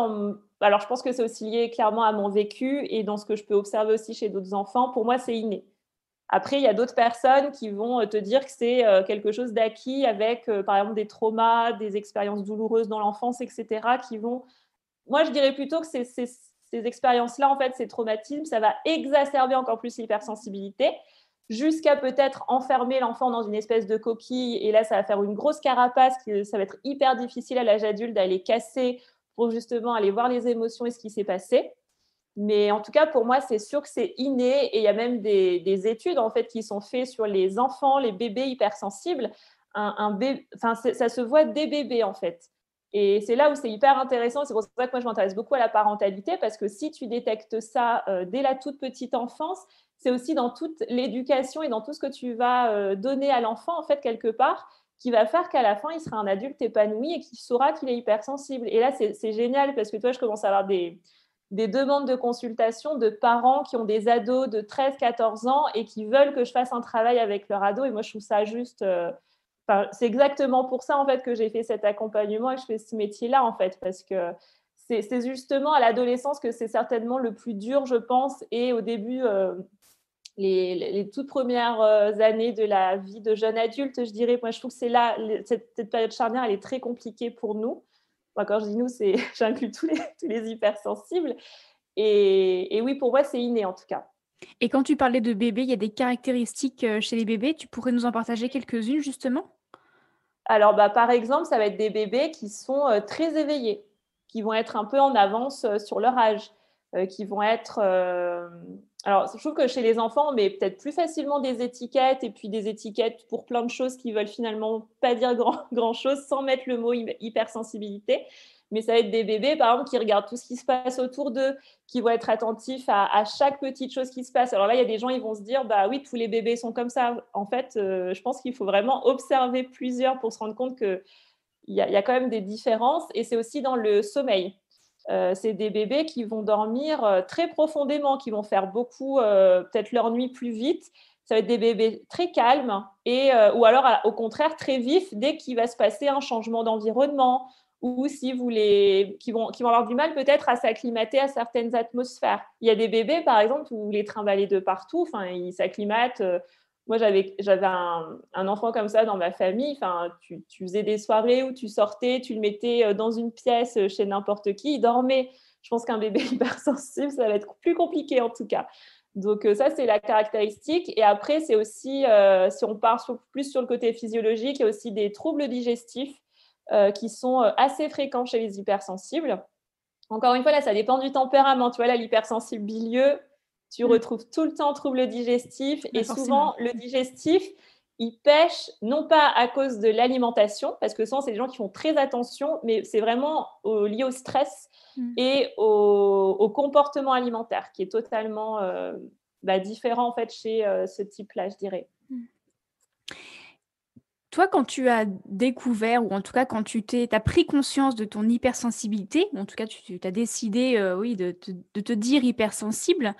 S1: alors je pense que c'est aussi lié clairement à mon vécu et dans ce que je peux observer aussi chez d'autres enfants. Pour moi, c'est inné. Après, il y a d'autres personnes qui vont te dire que c'est quelque chose d'acquis avec, par exemple, des traumas, des expériences douloureuses dans l'enfance, etc., qui vont. Moi, je dirais plutôt que ces expériences-là, en fait, ces traumatismes, ça va exacerber encore plus l'hypersensibilité, jusqu'à peut-être enfermer l'enfant dans une espèce de coquille. Et là, ça va faire une grosse carapace, ça va être hyper difficile à l'âge adulte d'aller casser pour justement aller voir les émotions et ce qui s'est passé. Mais en tout cas, pour moi, c'est sûr que c'est inné. Et il y a même des études en fait qui sont faites sur les enfants, les bébés hypersensibles. Enfin, ça se voit dès bébés en fait. Et c'est là où c'est hyper intéressant. C'est pour ça que moi, je m'intéresse beaucoup à la parentalité parce que si tu détectes ça dès la toute petite enfance, c'est aussi dans toute l'éducation et dans tout ce que tu vas donner à l'enfant en fait quelque part qui va faire qu'à la fin, il sera un adulte épanoui et qui saura qu'il est hypersensible. Et là, c'est génial parce que toi, je commence à avoir des demandes de consultation de parents qui ont des ados de 13-14 ans et qui veulent que je fasse un travail avec leur ado. Et moi, je trouve ça juste. C'est exactement pour ça, en fait, que j'ai fait cet accompagnement et que je fais ce métier-là, en fait, parce que c'est justement à l'adolescence que c'est certainement le plus dur, je pense, et au début, les toutes premières années de la vie de jeune adulte, je dirais. Moi, je trouve que c'est là, cette période charnière, elle est très compliquée pour nous. Moi, quand je dis nous, j'inclus tous les hypersensibles. Et oui, pour moi, c'est inné en tout cas.
S2: Et quand tu parlais de bébés, il y a des caractéristiques chez les bébés, tu pourrais nous en partager quelques-unes justement?
S1: Alors, bah, par exemple, ça va être des bébés qui sont très éveillés, qui vont être un peu en avance sur leur âge, qui vont être. Alors, je trouve que chez les enfants, on met peut-être plus facilement des étiquettes et puis des étiquettes pour plein de choses qui veulent finalement pas dire grand-chose sans mettre le mot hypersensibilité. Mais ça va être des bébés, par exemple, qui regardent tout ce qui se passe autour d'eux, qui vont être attentifs à chaque petite chose qui se passe. Alors là, il y a des gens, ils vont se dire, bah oui, tous les bébés sont comme ça. En fait, je pense qu'il faut vraiment observer plusieurs pour se rendre compte qu'il y a quand même des différences. Et c'est aussi dans le sommeil. C'est des bébés qui vont dormir très profondément, qui vont faire beaucoup, peut-être leur nuit plus vite. Ça va être des bébés très calmes ou alors au contraire très vifs dès qu'il va se passer un changement d'environnement ou si vous qui vont avoir du mal peut-être à s'acclimater à certaines atmosphères. Il y a des bébés, par exemple, où vous les trimballez de partout, enfin, ils s'acclimatent. moi, j'avais un enfant comme ça dans ma famille. Enfin, tu faisais des soirées où tu sortais, tu le mettais dans une pièce chez n'importe qui, il dormait. Je pense qu'un bébé hypersensible, ça va être plus compliqué en tout cas. Donc ça, c'est la caractéristique. Et après, c'est aussi, si on part plus sur le côté physiologique, il y a aussi des troubles digestifs qui sont assez fréquents chez les hypersensibles. Encore une fois, là, ça dépend du tempérament. Tu vois, là, l'hypersensible bilieux, tu retrouves tout le temps troubles digestifs. Et souvent, le digestif, il pêche non pas à cause de l'alimentation, parce que souvent, c'est des gens qui font très attention, mais c'est vraiment lié au stress et au comportement alimentaire, qui est totalement différent en fait chez ce type-là, je dirais.
S2: Toi, quand tu as découvert, ou en tout cas quand tu as pris conscience de ton hypersensibilité, ou en tout cas tu as décidé oui, de te dire hypersensible,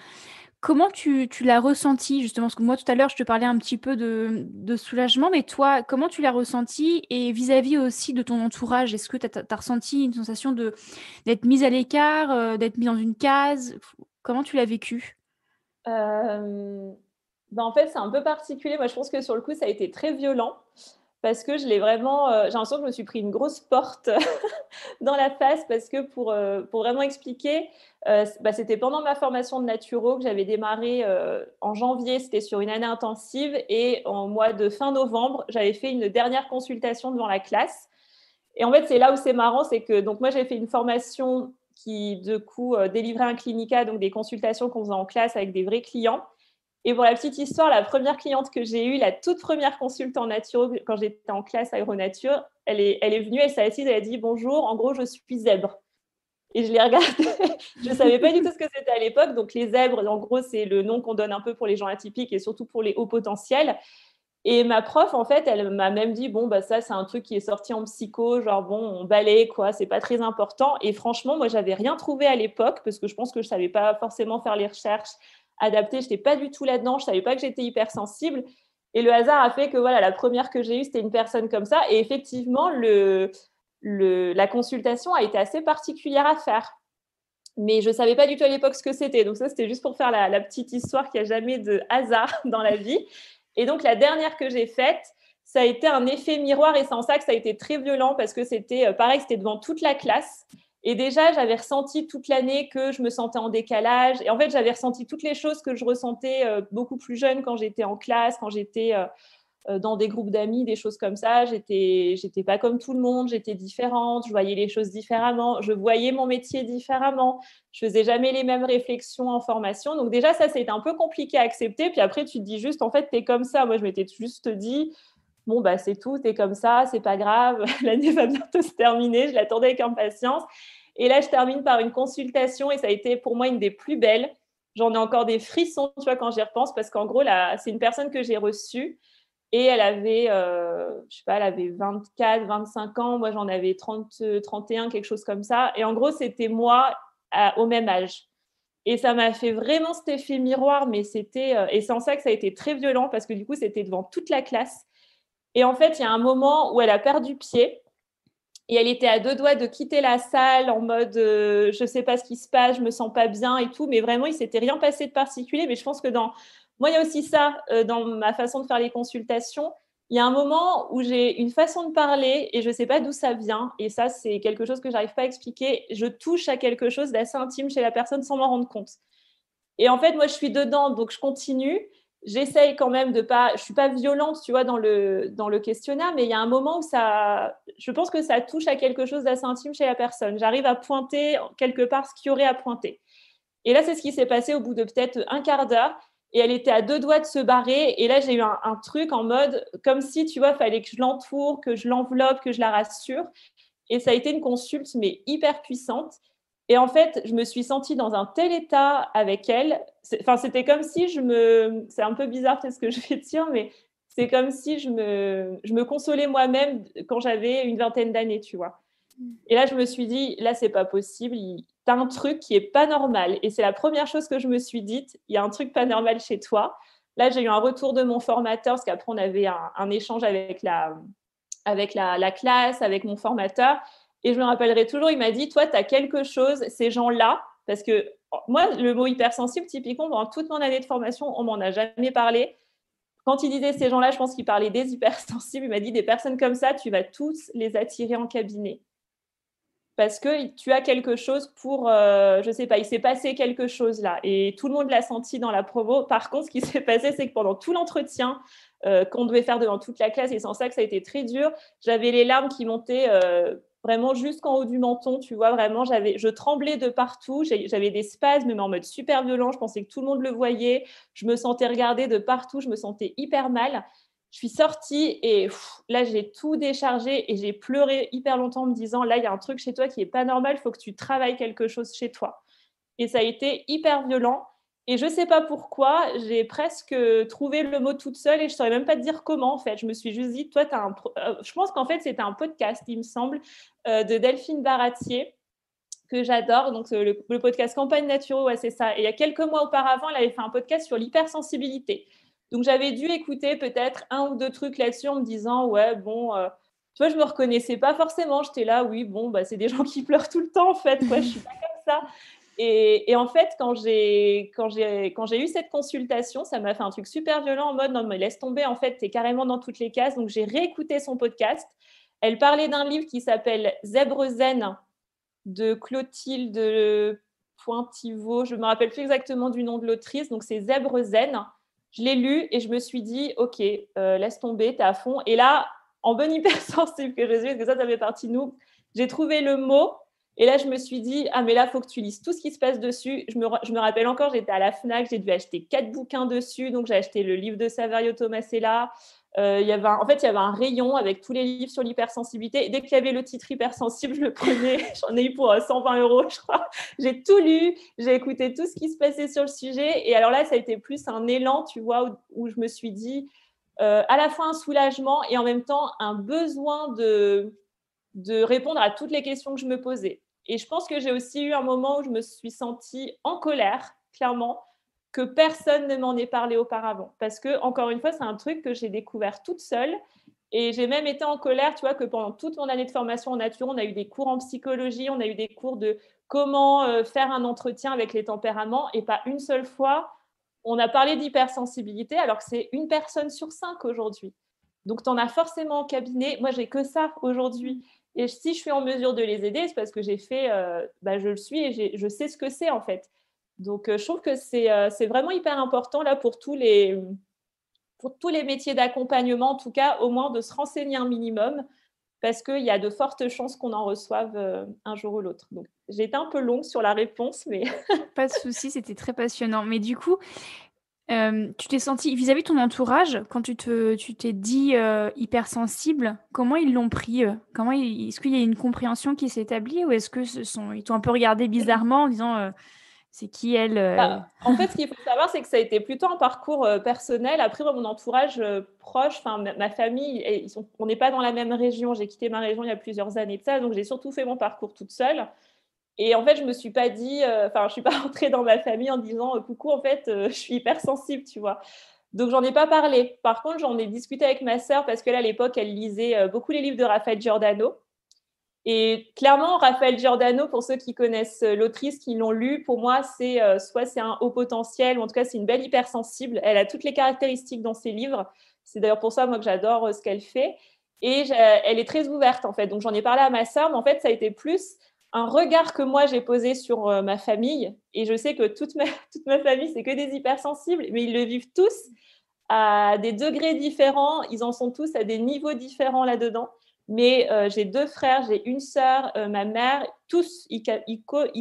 S2: comment tu l'as ressenti justement? Parce que moi tout à l'heure je te parlais un petit peu de soulagement, mais toi, comment tu l'as ressenti? Et vis-à-vis aussi de ton entourage, est-ce que tu as ressenti une sensation d'être mise à l'écart, d'être mise dans une case? Comment tu l'as vécu?
S1: En fait, c'est un peu particulier. Moi, je pense que sur le coup, ça a été très violent parce que je l'ai vraiment. J'ai l'impression que je me suis pris une grosse porte dans la face parce que pour vraiment expliquer, c'était pendant ma formation de naturo que j'avais démarré en janvier, c'était sur une année intensive et en mois de fin novembre, j'avais fait une dernière consultation devant la classe. Et en fait, c'est là où c'est marrant, c'est que donc moi, j'ai fait une formation qui, du coup, délivrait un clinica, donc des consultations qu'on faisait en classe avec des vrais clients. Et pour la petite histoire, la première cliente que j'ai eue, la toute première consulte en naturo, quand j'étais en classe aéronature, elle est venue, elle s'est assise, elle a dit « Bonjour, en gros, je suis zèbre ». Et je l'ai regardée, je ne savais pas du tout ce que c'était à l'époque. Donc les zèbres, en gros, c'est le nom qu'on donne un peu pour les gens atypiques et surtout pour les hauts potentiels. Et ma prof, en fait, elle m'a même dit « Bon, ça, c'est un truc qui est sorti en psycho, genre, bon, on balaye, quoi, c'est pas très important ». Et franchement, moi, j'avais rien trouvé à l'époque parce que je pense que je savais pas forcément faire les recherches adaptées. Je n'étais pas du tout là-dedans. Je savais pas que j'étais hypersensible. Et le hasard a fait que, voilà, la première que j'ai eue, c'était une personne comme ça. Et effectivement, la consultation a été assez particulière à faire. Mais je ne savais pas du tout à l'époque ce que c'était. Donc ça, c'était juste pour faire la petite histoire qu'il n'y a jamais de hasard dans la vie. Et donc, la dernière que j'ai faite, ça a été un effet miroir et c'est en ça que ça a été très violent parce que c'était pareil, c'était devant toute la classe. Et déjà, j'avais ressenti toute l'année que je me sentais en décalage. Et en fait, j'avais ressenti toutes les choses que je ressentais beaucoup plus jeune quand j'étais en classe, quand j'étais dans des groupes d'amis, des choses comme ça. J'étais pas comme tout le monde, j'étais différente, je voyais les choses différemment, je voyais mon métier différemment, je faisais jamais les mêmes réflexions en formation. Donc déjà, ça, c'était un peu compliqué à accepter. Puis après, tu te dis juste, en fait, t'es comme ça. Moi, je m'étais juste dit, bon, c'est tout, t'es comme ça, c'est pas grave, l'année va bientôt se terminer, je l'attendais avec impatience. Et là, je termine par une consultation et ça a été pour moi une des plus belles. J'en ai encore des frissons, tu vois, quand j'y repense, parce qu'en gros, là, c'est une personne que j'ai reçue et elle avait, je sais pas, elle avait 24, 25 ans. Moi, j'en avais 30, 31, quelque chose comme ça. Et en gros, c'était moi au même âge. Et ça m'a fait vraiment cet effet miroir, mais c'était... et c'est en ça que ça a été très violent, parce que du coup, c'était devant toute la classe. Et en fait, il y a un moment où elle a perdu pied. Et elle était à deux doigts de quitter la salle en mode je ne sais pas ce qui se passe, je me sens pas bien et tout. Mais vraiment, il ne s'était rien passé de particulier. Mais je pense que moi, il y a aussi ça dans ma façon de faire les consultations. Il y a un moment où j'ai une façon de parler et je ne sais pas d'où ça vient. Et ça, c'est quelque chose que je n'arrive pas à expliquer. Je touche à quelque chose d'assez intime chez la personne sans m'en rendre compte. Et en fait, moi, je suis dedans, donc je continue. J'essaye quand même de pas... Je ne suis pas violente, tu vois, dans le questionnaire, mais il y a un moment où je pense que ça touche à quelque chose d'assez intime chez la personne. J'arrive à pointer quelque part ce qu'il y aurait à pointer. Et là, c'est ce qui s'est passé au bout de peut-être un quart d'heure. Et elle était à deux doigts de se barrer. Et là, j'ai eu un truc en mode, comme si, tu vois, il fallait que je l'entoure, que je l'enveloppe, que je la rassure. Et ça a été une consulte, mais hyper puissante. Et en fait, je me suis sentie dans un tel état avec elle. C'était comme si c'est un peu bizarre, c'est ce que je vais dire, mais c'est comme si je me consolais moi-même quand j'avais une vingtaine d'années, tu vois. Et là, je me suis dit, là, c'est pas possible. T'as un truc qui est pas normal. Et c'est la première chose que je me suis dite. Il y a un truc pas normal chez toi. Là, j'ai eu un retour de mon formateur, parce qu'après, on avait un échange avec la classe, avec mon formateur. Et je me rappellerai toujours, il m'a dit, toi, tu as quelque chose, ces gens-là, parce que moi, le mot hypersensible, typiquement, pendant toute mon année de formation, on m'en a jamais parlé. quand il disait ces gens-là, je pense qu'il parlait des hypersensibles. Il m'a dit des personnes comme ça, tu vas tous les attirer en cabinet. Parce que tu as quelque chose pour, je sais pas, il s'est passé quelque chose là. Et tout le monde l'a senti dans la promo. Par contre, ce qui s'est passé, c'est que pendant tout l'entretien qu'on devait faire devant toute la classe, et sans ça que ça a été très dur, j'avais les larmes qui montaient vraiment jusqu'en haut du menton, tu vois, vraiment, je tremblais de partout, j'avais des spasmes, mais en mode super violent, je pensais que tout le monde le voyait, je me sentais regardée de partout, je me sentais hyper mal. Je suis sortie et là, j'ai tout déchargé et j'ai pleuré hyper longtemps en me disant, là, il y a un truc chez toi qui n'est pas normal, il faut que tu travailles quelque chose chez toi. Et ça a été hyper violent. Et je ne sais pas pourquoi, j'ai presque trouvé le mot toute seule et je ne saurais même pas te dire comment, en fait. Je me suis juste dit, toi, tu as je pense qu'en fait, c'était un podcast, il me semble, de Delphine Baratier, que j'adore. Donc, le podcast Campagne Naturo, ouais, c'est ça. Et il y a quelques mois auparavant, elle avait fait un podcast sur l'hypersensibilité. Donc, j'avais dû écouter peut-être un ou deux trucs là-dessus en me disant, ouais, bon, tu vois, je me reconnaissais pas forcément. J'étais là, oui, bon, bah, c'est des gens qui pleurent tout le temps, en fait. Quoi, je suis pas comme ça. Et en fait, quand j'ai eu cette consultation, ça m'a fait un truc super violent en mode, non, mais laisse tomber, en fait, t'es carrément dans toutes les cases. Donc, j'ai réécouté son podcast. Elle parlait d'un livre qui s'appelle Zèbre Zen de Clotilde Pointivaux. Je ne me rappelle plus exactement du nom de l'autrice. Donc, c'est Zèbre Zen. Je l'ai lu et je me suis dit, OK, laisse tomber, t'es à fond. Et là, en bonne hypersensible que je suis, parce que ça fait partie de nous, j'ai trouvé le mot. Et là, je me suis dit, ah, mais là, il faut que tu lises tout ce qui se passe dessus. Je me rappelle encore, j'étais à la FNAC, j'ai dû acheter 4 bouquins dessus. Donc, j'ai acheté le livre de Saverio Tomasella. Il y avait un rayon avec tous les livres sur l'hypersensibilité. Et dès qu'il y avait le titre hypersensible, je le prenais. J'en ai eu pour 120 €, je crois. J'ai tout lu, j'ai écouté tout ce qui se passait sur le sujet. Et alors là, ça a été plus un élan, tu vois, où je me suis dit, à la fois un soulagement et en même temps un besoin de répondre à toutes les questions que je me posais. Et je pense que j'ai aussi eu un moment où je me suis sentie en colère, clairement, que personne ne m'en ait parlé auparavant. Parce que, encore une fois, c'est un truc que j'ai découvert toute seule. Et j'ai même été en colère, tu vois, que pendant toute mon année de formation en nature, on a eu des cours en psychologie, on a eu des cours de comment faire un entretien avec les tempéraments. Et pas une seule fois, on a parlé d'hypersensibilité, alors que c'est une personne sur 5 aujourd'hui. Donc, tu en as forcément en cabinet. Moi, j'ai que ça aujourd'hui. Et si je suis en mesure de les aider, c'est parce que j'ai fait, je le suis et je sais ce que c'est en fait. Donc, je trouve que c'est vraiment hyper important là pour tous les métiers d'accompagnement, en tout cas, au moins de se renseigner un minimum, parce qu'il y a de fortes chances qu'on en reçoive un jour ou l'autre. Donc, j'ai été un peu longue sur la réponse, mais
S2: Pas de souci, c'était très passionnant. Mais du coup, tu t'es sentie vis-à-vis de ton entourage, quand tu t'es dit, hypersensible, comment ils l'ont pris, eux? Est-ce qu'il y a une compréhension qui s'est établie ou est-ce que ils t'ont un peu regardé bizarrement en disant, «C'est qui elle?»
S1: En fait, ce qu'il faut savoir, c'est que ça a été plutôt un parcours personnel. Après, moi, mon entourage proche, ma famille, on n'est pas dans la même région. J'ai quitté ma région il y a plusieurs années de ça, donc j'ai surtout fait mon parcours toute seule. Et en fait, je me suis pas dit, je suis pas rentrée dans ma famille en disant, coucou, en fait, je suis hypersensible, tu vois. Donc, j'en ai pas parlé. Par contre, j'en ai discuté avec ma sœur parce qu'elle, à l'époque, elle lisait beaucoup les livres de Raphaël Giordano. Et clairement, Raphaël Giordano, pour ceux qui connaissent l'autrice, qui l'ont lu, pour moi, soit c'est un haut potentiel, ou en tout cas, c'est une belle hypersensible. Elle a toutes les caractéristiques dans ses livres. C'est d'ailleurs pour ça, moi, que j'adore ce qu'elle fait. Et elle est très ouverte, en fait. Donc, j'en ai parlé à ma sœur, mais en fait, ça a été plus un regard que moi, j'ai posé sur ma famille. Et je sais que toute ma famille, c'est que des hypersensibles, mais ils le vivent tous à des degrés différents. Ils en sont tous à des niveaux différents là-dedans. Mais j'ai 2 frères, j'ai une sœur, ma mère, tous, ils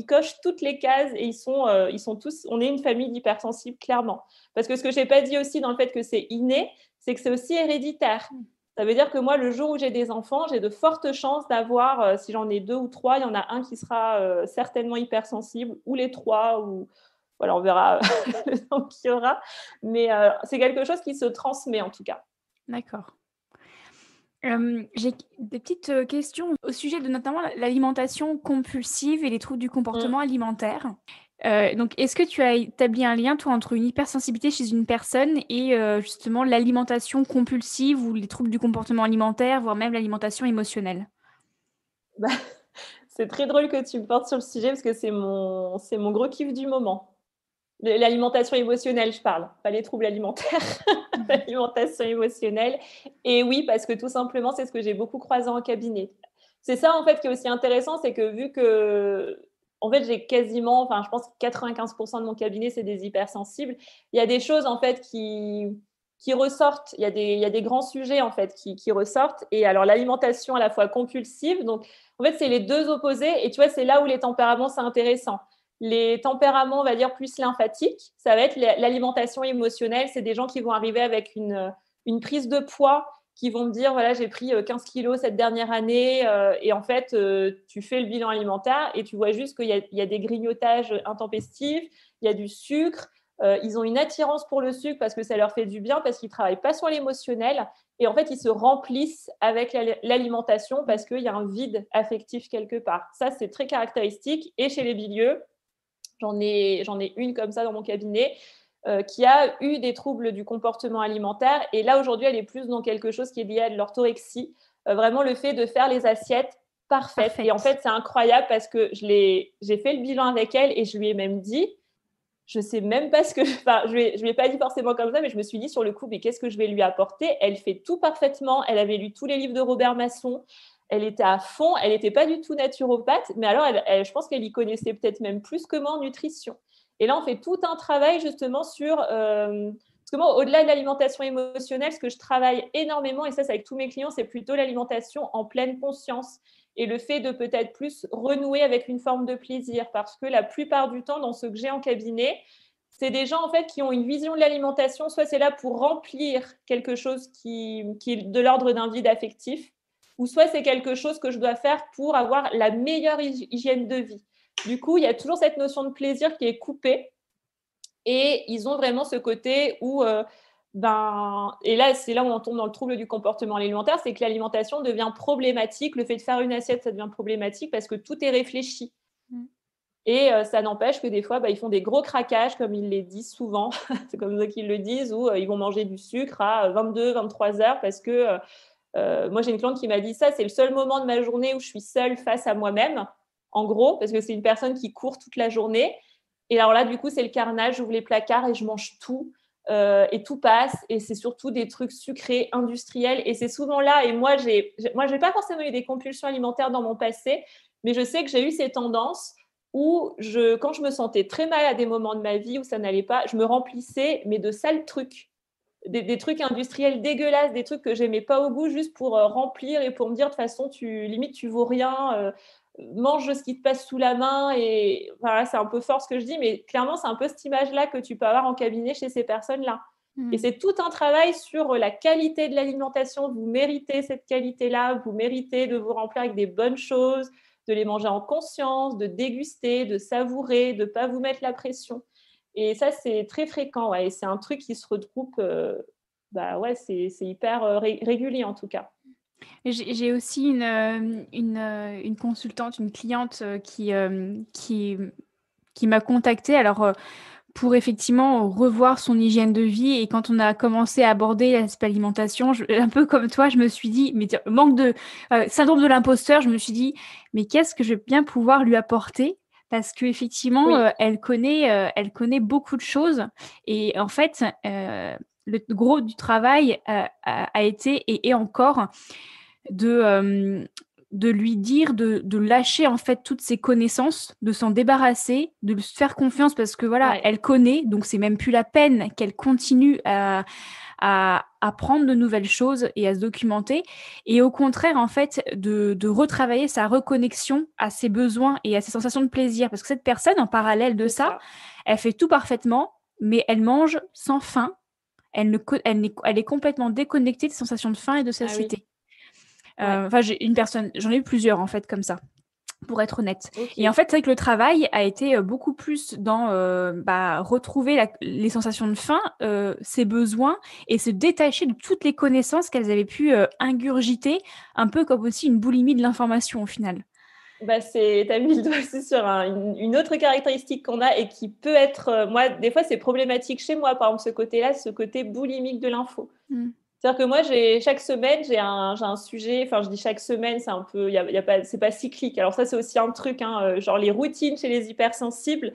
S1: cochent toutes les cases et ils sont tous, on est une famille d'hypersensibles, clairement. Parce que ce que je n'ai pas dit aussi dans le fait que c'est inné, c'est que c'est aussi héréditaire. Ça veut dire que moi, le jour où j'ai des enfants, j'ai de fortes chances d'avoir, si j'en ai 2 ou 3, il y en a un qui sera certainement hypersensible, ou les 3, ou voilà, on verra le temps qu'il y aura. Mais c'est quelque chose qui se transmet en tout cas.
S2: D'accord. J'ai des petites, questions au sujet de notamment l'alimentation compulsive et les troubles du comportement alimentaire. Donc est-ce que tu as établi un lien, toi, entre une hypersensibilité chez une personne et justement l'alimentation compulsive ou les troubles du comportement alimentaire, voire même l'alimentation émotionnelle?
S1: Bah, c'est très drôle que tu me portes sur le sujet parce que c'est mon gros kiff du moment. L'alimentation émotionnelle, je parle, pas les troubles alimentaires, l'alimentation émotionnelle. Et oui, parce que tout simplement, c'est ce que j'ai beaucoup croisé en cabinet. C'est ça, en fait, qui est aussi intéressant, c'est que vu que, en fait, j'ai quasiment, enfin, je pense que 95% de mon cabinet, c'est des hypersensibles, il y a des choses, en fait, qui ressortent. Il y a des grands sujets, en fait, qui ressortent. Et alors, l'alimentation à la fois compulsive, donc, en fait, c'est les deux opposés. Et tu vois, c'est là où les tempéraments, c'est intéressant. Les tempéraments, on va dire, plus lymphatiques, ça va être l'alimentation émotionnelle. C'est des gens qui vont arriver avec une prise de poids, qui vont me dire, voilà, j'ai pris 15 kilos cette dernière année. Et en fait, tu fais le bilan alimentaire et tu vois juste qu'il y a des grignotages intempestifs, il y a du sucre. Ils ont une attirance pour le sucre parce que ça leur fait du bien, parce qu'ils ne travaillent pas sur l'émotionnel. Et en fait, ils se remplissent avec l'alimentation parce qu'il y a un vide affectif quelque part. Ça, c'est très caractéristique. Et chez les bilieux, j'en ai une comme ça dans mon cabinet qui a eu des troubles du comportement alimentaire. Et là, aujourd'hui, elle est plus dans quelque chose qui est lié à de l'orthorexie. Vraiment, le fait de faire les assiettes parfaites. Et en fait, c'est incroyable parce que j'ai fait le bilan avec elle et je lui ai même dit, je sais même pas ce que... Enfin, je lui ai pas dit forcément comme ça, mais je me suis dit sur le coup, mais qu'est-ce que je vais lui apporter? Elle fait tout parfaitement. Elle avait lu tous les livres de Robert Masson. Elle était à fond. Elle n'était pas du tout naturopathe, mais alors je pense qu'elle y connaissait peut-être même plus que moi en nutrition. Et là, on fait tout un travail justement sur... parce que moi, au-delà de l'alimentation émotionnelle, ce que je travaille énormément, et ça, c'est avec tous mes clients, c'est plutôt l'alimentation en pleine conscience et le fait de peut-être plus renouer avec une forme de plaisir. Parce que la plupart du temps, dans ce que j'ai en cabinet, c'est des gens en fait qui ont une vision de l'alimentation, soit c'est là pour remplir quelque chose qui est de l'ordre d'un vide affectif, ou soit c'est quelque chose que je dois faire pour avoir la meilleure hygiène de vie. Du coup, il y a toujours cette notion de plaisir qui est coupée et ils ont vraiment ce côté où et là, c'est là où on tombe dans le trouble du comportement alimentaire, c'est que l'alimentation devient problématique. Le fait de faire une assiette, ça devient problématique parce que tout est réfléchi. Et ça n'empêche que des fois, ils font des gros craquages, comme ils les disent souvent. C'est comme ça qu'ils le disent, où ils vont manger du sucre à 22, 23 heures parce que moi, j'ai une cliente qui m'a dit ça, c'est le seul moment de ma journée où je suis seule face à moi-même, en gros, parce que c'est une personne qui court toute la journée. Et alors là, du coup, c'est le carnage, j'ouvre les placards et je mange tout. Et tout passe, et c'est surtout des trucs sucrés, industriels, et c'est souvent là, et moi, j'ai pas forcément eu des compulsions alimentaires dans mon passé, mais je sais que j'ai eu ces tendances où quand je me sentais très mal à des moments de ma vie où ça n'allait pas, je me remplissais, mais de sales trucs, des trucs industriels dégueulasses, des trucs que j'aimais pas au goût, juste pour remplir et pour me dire de toute façon, limite, tu vaux rien, mange ce qui te passe sous la main. Et voilà, c'est un peu fort ce que je dis, mais clairement, c'est un peu cette image-là que tu peux avoir en cabinet chez ces personnes-là. Et c'est tout un travail sur la qualité de l'alimentation. Vous méritez cette qualité-là, vous méritez de vous remplir avec des bonnes choses, de les manger en conscience, de déguster, de savourer, de ne pas vous mettre la pression. Et ça, c'est très fréquent, ouais. Et c'est un truc qui se regroupe, ouais, c'est hyper régulier en tout cas.
S2: J'ai aussi une consultante, une cliente qui m'a contactée alors, pour effectivement revoir son hygiène de vie. Et quand on a commencé à aborder l'aspect alimentation, un peu comme toi, je me suis dit, mais manque de syndrome de l'imposteur, je me suis dit, mais qu'est-ce que je vais bien pouvoir lui apporter? Parce qu'effectivement,
S1: Oui.
S2: elle connaît beaucoup de choses. Et en fait, le gros du travail a été et est encore de lui dire de lâcher en fait toutes ses connaissances, de s'en débarrasser, de lui faire confiance parce que voilà,
S1: Ouais.
S2: elle connaît, donc c'est même plus la peine qu'elle continue à apprendre de nouvelles choses et à se documenter, et au contraire en fait de retravailler sa reconnexion à ses besoins et à ses sensations de plaisir, parce que cette personne en parallèle de ça, elle fait tout parfaitement, mais elle mange sans faim, elle est complètement déconnectée des sensations de faim et de satiété. Enfin, j'en ai eu plusieurs en fait comme ça, pour être honnête. Okay. Et en fait, c'est vrai que le travail a été beaucoup plus dans retrouver les sensations de faim, ses besoins, et se détacher de toutes les connaissances qu'elles avaient pu ingurgiter, un peu comme aussi une boulimie de l'information au final.
S1: T'as mis le doigt aussi sur une autre caractéristique qu'on a et qui peut être, moi, des fois, c'est problématique chez moi, par exemple, ce côté-là, ce côté boulimique de l'info. C'est-à-dire que moi, chaque semaine, j'ai un sujet, enfin, je dis chaque semaine, c'est un peu, c'est pas cyclique. Alors ça, c'est aussi un truc, genre les routines chez les hypersensibles,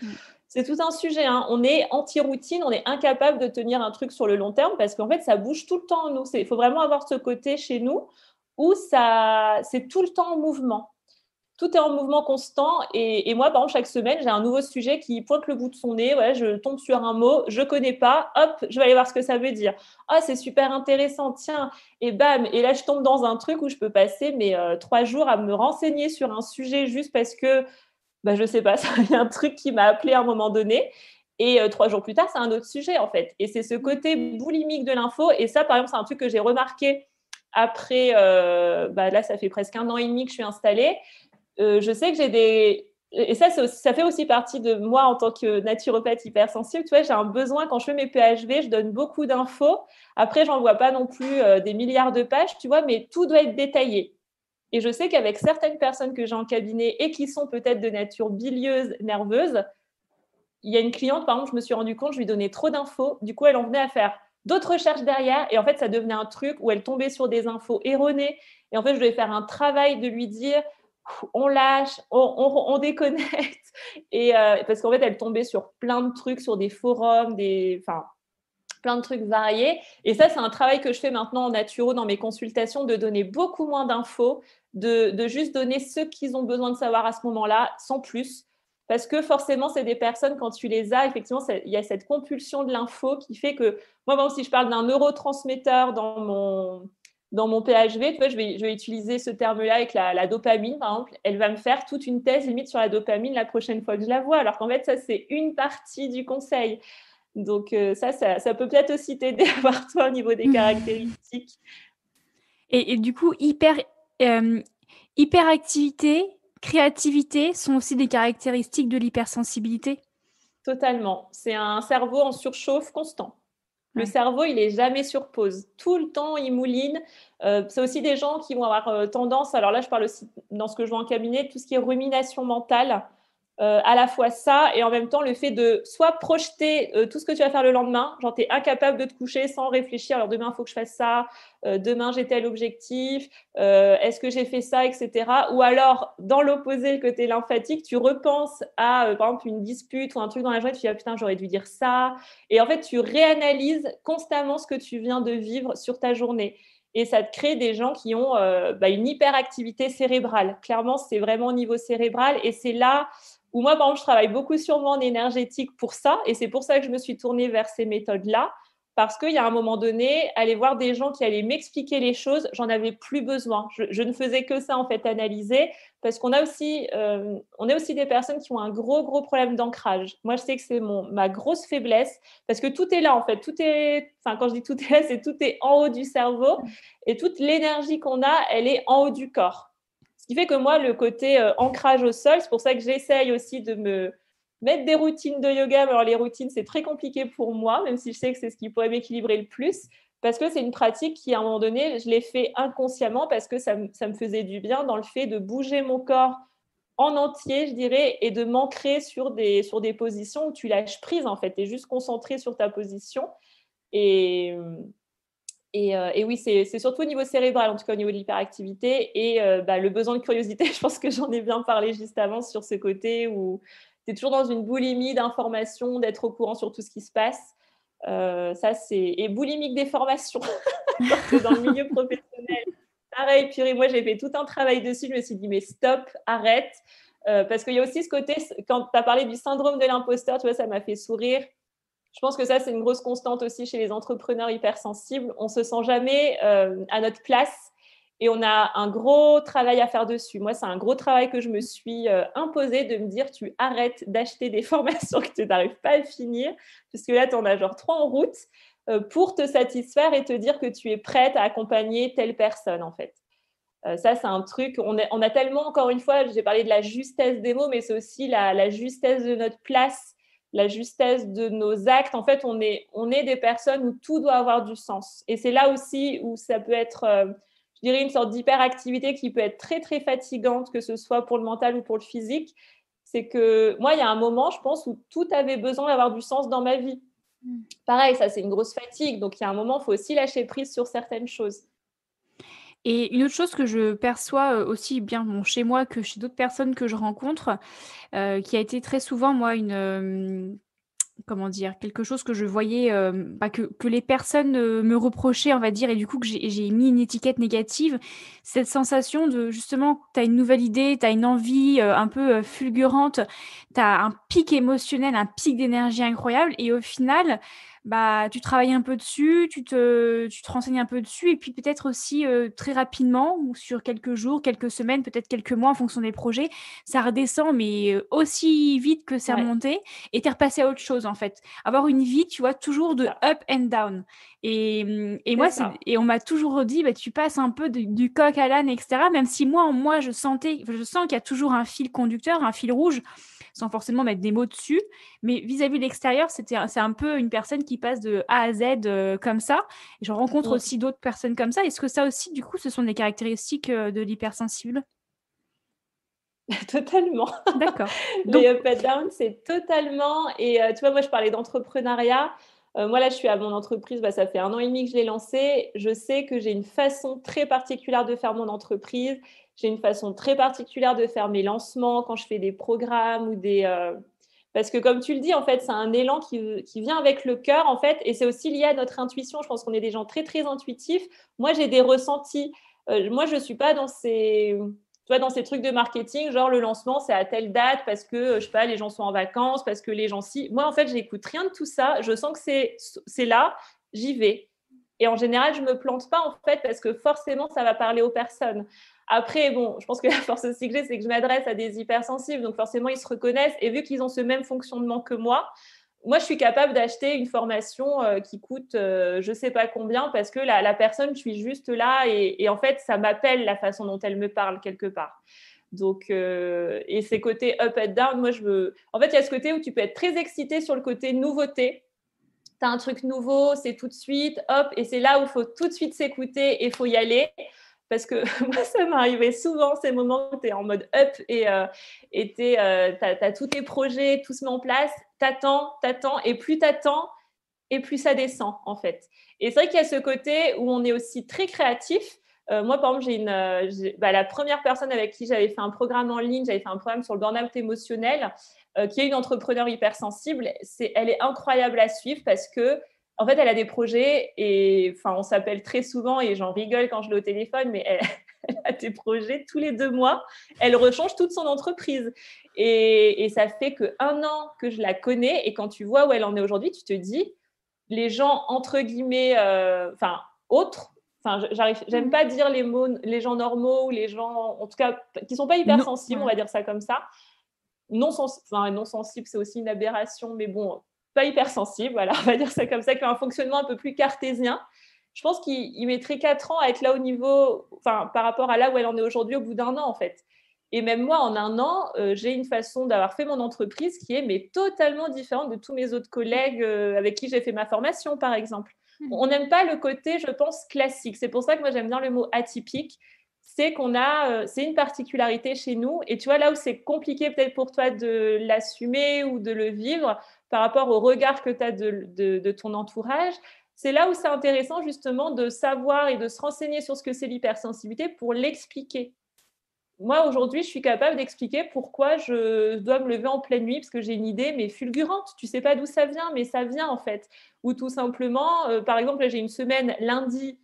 S1: C'est tout un sujet, hein. On est anti-routine, on est incapable de tenir un truc sur le long terme parce qu'en fait, ça bouge tout le temps en nous. Il faut vraiment avoir ce côté chez nous où c'est tout le temps en mouvement. Tout est en mouvement constant. Et moi, par exemple, chaque semaine, j'ai un nouveau sujet qui pointe le bout de son nez. Ouais, je tombe sur un mot, je ne connais pas. Hop, je vais aller voir ce que ça veut dire. Ah, c'est super intéressant, tiens. Et bam. Et là, je tombe dans un truc où je peux passer 3 jours à me renseigner sur un sujet juste parce que je ne sais pas, il y a un truc qui m'a appelé à un moment donné. Et 3 jours plus tard, c'est un autre sujet, en fait. Et c'est ce côté boulimique de l'info. Et ça, par exemple, c'est un truc que j'ai remarqué après, là, ça fait presque 1 an et demi que je suis installée. Je sais que j'ai des... Et ça fait aussi partie de moi en tant que naturopathe hypersensible. Tu vois, j'ai un besoin, quand je fais mes PHV, je donne beaucoup d'infos. Après, j'en vois pas non plus des milliards de pages, tu vois, mais tout doit être détaillé. Et je sais qu'avec certaines personnes que j'ai en cabinet et qui sont peut-être de nature bilieuse, nerveuse, il y a une cliente, par exemple, je me suis rendu compte, je lui donnais trop d'infos. Du coup, elle en venait à faire d'autres recherches derrière. Et en fait, ça devenait un truc où elle tombait sur des infos erronées. Et en fait, je devais faire un travail de lui dire, on lâche, on déconnecte. Et parce qu'en fait, elle tombait sur plein de trucs, sur des forums, plein de trucs variés. Et ça, c'est un travail que je fais maintenant en naturo dans mes consultations, de donner beaucoup moins d'infos, de juste donner ce qu'ils ont besoin de savoir à ce moment-là, sans plus. Parce que forcément, c'est des personnes, quand tu les as, effectivement, il y a cette compulsion de l'info qui fait que, moi, bon, si je parle d'un neurotransmetteur dans mon PHV, tu vois, je vais utiliser ce terme-là avec la dopamine, par exemple. Elle va me faire toute une thèse limite sur la dopamine la prochaine fois que je la vois. Alors qu'en fait, ça, c'est une partie du conseil. Donc, ça peut peut-être aussi t'aider à voir toi au niveau des caractéristiques.
S2: Et du coup, hyperactivité, créativité sont aussi des caractéristiques de l'hypersensibilité?
S1: Totalement. C'est un cerveau en surchauffe constant. Le cerveau, il n'est jamais sur pause. Tout le temps, il mouline. C'est aussi des gens qui vont avoir tendance, alors là, je parle aussi dans ce que je vois en cabinet, tout ce qui est rumination mentale. À la fois ça et en même temps le fait de soit projeter tout ce que tu vas faire le lendemain, genre tu es incapable de te coucher sans réfléchir, alors demain il faut que je fasse ça, demain j'ai tel objectif, est-ce que j'ai fait ça, etc. Ou alors dans l'opposé, le côté lymphatique, tu repenses à par exemple une dispute ou un truc dans la journée, tu te dis ah putain j'aurais dû dire ça, et en fait tu réanalyses constamment ce que tu viens de vivre sur ta journée. Et ça te crée des gens qui ont une hyperactivité cérébrale. Clairement, c'est vraiment au niveau cérébral. Et c'est là où moi, par exemple, je travaille beaucoup sur moi en énergétique pour ça. Et c'est pour ça que je me suis tournée vers ces méthodes-là. Parce qu'il y a un moment donné, aller voir des gens qui allaient m'expliquer les choses, j'en avais plus besoin. Je ne faisais que ça, en fait, analyser. Parce qu'on a aussi, on est aussi des personnes qui ont un gros, gros problème d'ancrage. Moi, je sais que c'est ma grosse faiblesse. Parce que tout est là, en fait. Quand je dis tout est là, c'est tout est en haut du cerveau. Et toute l'énergie qu'on a, elle est en haut du corps. Ce qui fait que moi, le côté ancrage au sol, c'est pour ça que j'essaye aussi de me mettre des routines de yoga. Mais alors, les routines, c'est très compliqué pour moi, même si je sais que c'est ce qui pourrait m'équilibrer le plus, parce que c'est une pratique qui, à un moment donné, je l'ai fait inconsciemment parce que ça me faisait du bien dans le fait de bouger mon corps en entier, je dirais, et de m'ancrer sur des positions où tu lâches prise, en fait. Tu es juste concentré sur ta position. Et oui, c'est surtout au niveau cérébral, en tout cas au niveau de l'hyperactivité. Et le besoin de curiosité, je pense que j'en ai bien parlé juste avant sur ce côté où tu es toujours dans une boulimie d'informations, d'être au courant sur tout ce qui se passe. Et boulimique des formations, quand tu es dans le milieu professionnel. Pareil, purée, moi j'ai fait tout un travail dessus, je me suis dit mais stop, arrête. Parce qu'il y a aussi ce côté, quand tu as parlé du syndrome de l'imposteur, tu vois, ça m'a fait sourire. Je pense que ça, c'est une grosse constante aussi chez les entrepreneurs hypersensibles. On ne se sent jamais à notre place et on a un gros travail à faire dessus. Moi, c'est un gros travail que je me suis imposé de me dire tu arrêtes d'acheter des formations que tu n'arrives pas à finir, puisque là, tu en as genre 3 en route pour te satisfaire et te dire que tu es prête à accompagner telle personne, en fait. Ça, c'est un truc, on a tellement, encore une fois, j'ai parlé de la justesse des mots, mais c'est aussi la justesse de notre place, la justesse de nos actes. En fait, on est des personnes où tout doit avoir du sens. Et c'est là aussi où ça peut être, je dirais, une sorte d'hyperactivité qui peut être très, très fatigante, que ce soit pour le mental ou pour le physique. C'est que moi, il y a un moment, je pense, où tout avait besoin d'avoir du sens dans ma vie. Pareil, ça, c'est une grosse fatigue. Donc, il y a un moment, il faut aussi lâcher prise sur certaines choses.
S2: Et une autre chose que je perçois, aussi bien, bon, chez moi que chez d'autres personnes que je rencontre, qui a été très souvent, moi, comment dire? Quelque chose que je voyais, que les personnes, me reprochaient, on va dire et du coup que j'ai mis une étiquette négative. Cette sensation de justement, tu as une nouvelle idée, tu as une envie, un peu, fulgurante, tu as un pic émotionnel, un pic d'énergie incroyable et au final, bah, tu travailles un peu dessus, tu te renseignes un peu dessus et puis peut-être aussi, très rapidement ou sur quelques jours, quelques semaines, peut-être quelques mois en fonction des projets, ça redescend mais, aussi vite que c'est
S1: Ouais,
S2: remonté et tu es repassé à autre chose, en fait. Avoir une vie, tu vois, toujours
S1: c'est
S2: de
S1: ça.
S2: up and down et
S1: C'est
S2: moi, c'est
S1: ça.
S2: et on m'a toujours dit: «Bah, tu passes un peu du coq à l'âne» et cetera, même si moi, en moi, je sens qu'il y a toujours un fil conducteur, un fil rouge, sans forcément mettre des mots dessus. Mais vis-à-vis de l'extérieur, c'est un peu une personne qui passe de A à Z, comme ça. Et je rencontre
S1: Mm.
S2: aussi d'autres personnes comme ça. Est-ce que ça aussi, du coup, ce sont des caractéristiques, de l'hypersensible?
S1: Totalement.
S2: D'accord.
S1: Les
S2: Donc
S1: up and down, c'est totalement et tu vois, moi, je parlais d'entrepreneuriat. Moi, là, je suis à mon entreprise, bah, ça fait 1 an et demi que je l'ai lancée. Je sais que j'ai une façon très particulière de faire mon entreprise. J'ai une façon très particulière de faire mes lancements quand je fais des programmes ou parce que comme tu le dis, en fait, c'est un élan qui vient avec le cœur, en fait, et c'est aussi lié à notre intuition. Je pense qu'on est des gens très, très intuitifs. Moi, j'ai des ressentis. Moi, je suis pas dans ces trucs de marketing, genre le lancement, c'est à telle date parce que, je sais pas, les gens sont en vacances, parce que les gens si. Moi, en fait, j'écoute rien de tout ça. Je sens que c'est là, j'y vais. Et en général, je me plante pas, en fait, parce que forcément, ça va parler aux personnes. Après, bon, je pense que la force aussi que j'ai, c'est que je m'adresse à des hypersensibles, donc forcément, ils se reconnaissent. Et vu qu'ils ont ce même fonctionnement que moi, je suis capable d'acheter une formation qui coûte je ne sais pas combien parce que la personne, je suis juste là et en fait, ça m'appelle la façon dont elle me parle quelque part. Donc, et ces côtés up and down, moi, je veux. En fait, il y a ce côté où tu peux être très excité sur le côté nouveauté. Tu as un truc nouveau, c'est tout de suite, hop, et c'est là où il faut tout de suite s'écouter et il faut y aller. Parce que moi, ça m'arrivait souvent, ces moments où tu es en mode up et tu as tous tes projets, tout se met en place, t'attends, et plus t'attends, et plus ça descend, en fait. Et c'est vrai qu'il y a ce côté où on est aussi très créatif. Moi, par exemple, la première personne avec qui j'avais fait un programme en ligne, j'avais fait un programme sur le burn-out émotionnel, qui est une entrepreneur hypersensible. Elle est incroyable à suivre parce que, en fait, elle a des projets et enfin, on s'appelle très souvent et j'en rigole quand je l'ai au téléphone, mais elle, elle a des projets tous les 2 mois. Elle rechange toute son entreprise. Et ça fait qu'1 an que je la connais et quand tu vois où elle en est aujourd'hui, tu te dis, les gens entre guillemets, enfin autres, enfin j'aime
S2: mmh
S1: pas dire les mots, les gens normaux ou les gens, en tout cas, qui sont pas
S2: Non,
S1: hypersensibles, on
S2: ouais.
S1: va dire ça comme ça. Non sensible, c'est aussi une aberration, mais bon, pas hypersensible, voilà, on va dire ça comme ça, qui a un fonctionnement un peu plus cartésien. Je pense qu'il mettrait 4 ans à être là au niveau, enfin, par rapport à là où elle en est aujourd'hui au bout d'1 an, en fait. Et même moi, en 1 an, j'ai une façon d'avoir fait mon entreprise qui est mais totalement différente de tous mes autres collègues avec qui j'ai fait ma formation, par exemple.
S2: Mmh.
S1: On n'aime pas le côté, je pense, classique. C'est pour ça que moi, j'aime bien le mot atypique. C'est une particularité chez nous. Et tu vois, là où c'est compliqué peut-être pour toi de l'assumer ou de le vivre par rapport au regard que tu as de ton entourage, c'est là où c'est intéressant justement de savoir et de se renseigner sur ce que c'est l'hypersensibilité pour l'expliquer. Moi, aujourd'hui, je suis capable d'expliquer pourquoi je dois me lever en pleine nuit parce que j'ai une idée, mais fulgurante. Tu sais pas d'où ça vient, mais ça vient en fait. Ou tout simplement, par exemple, j'ai une semaine, lundi,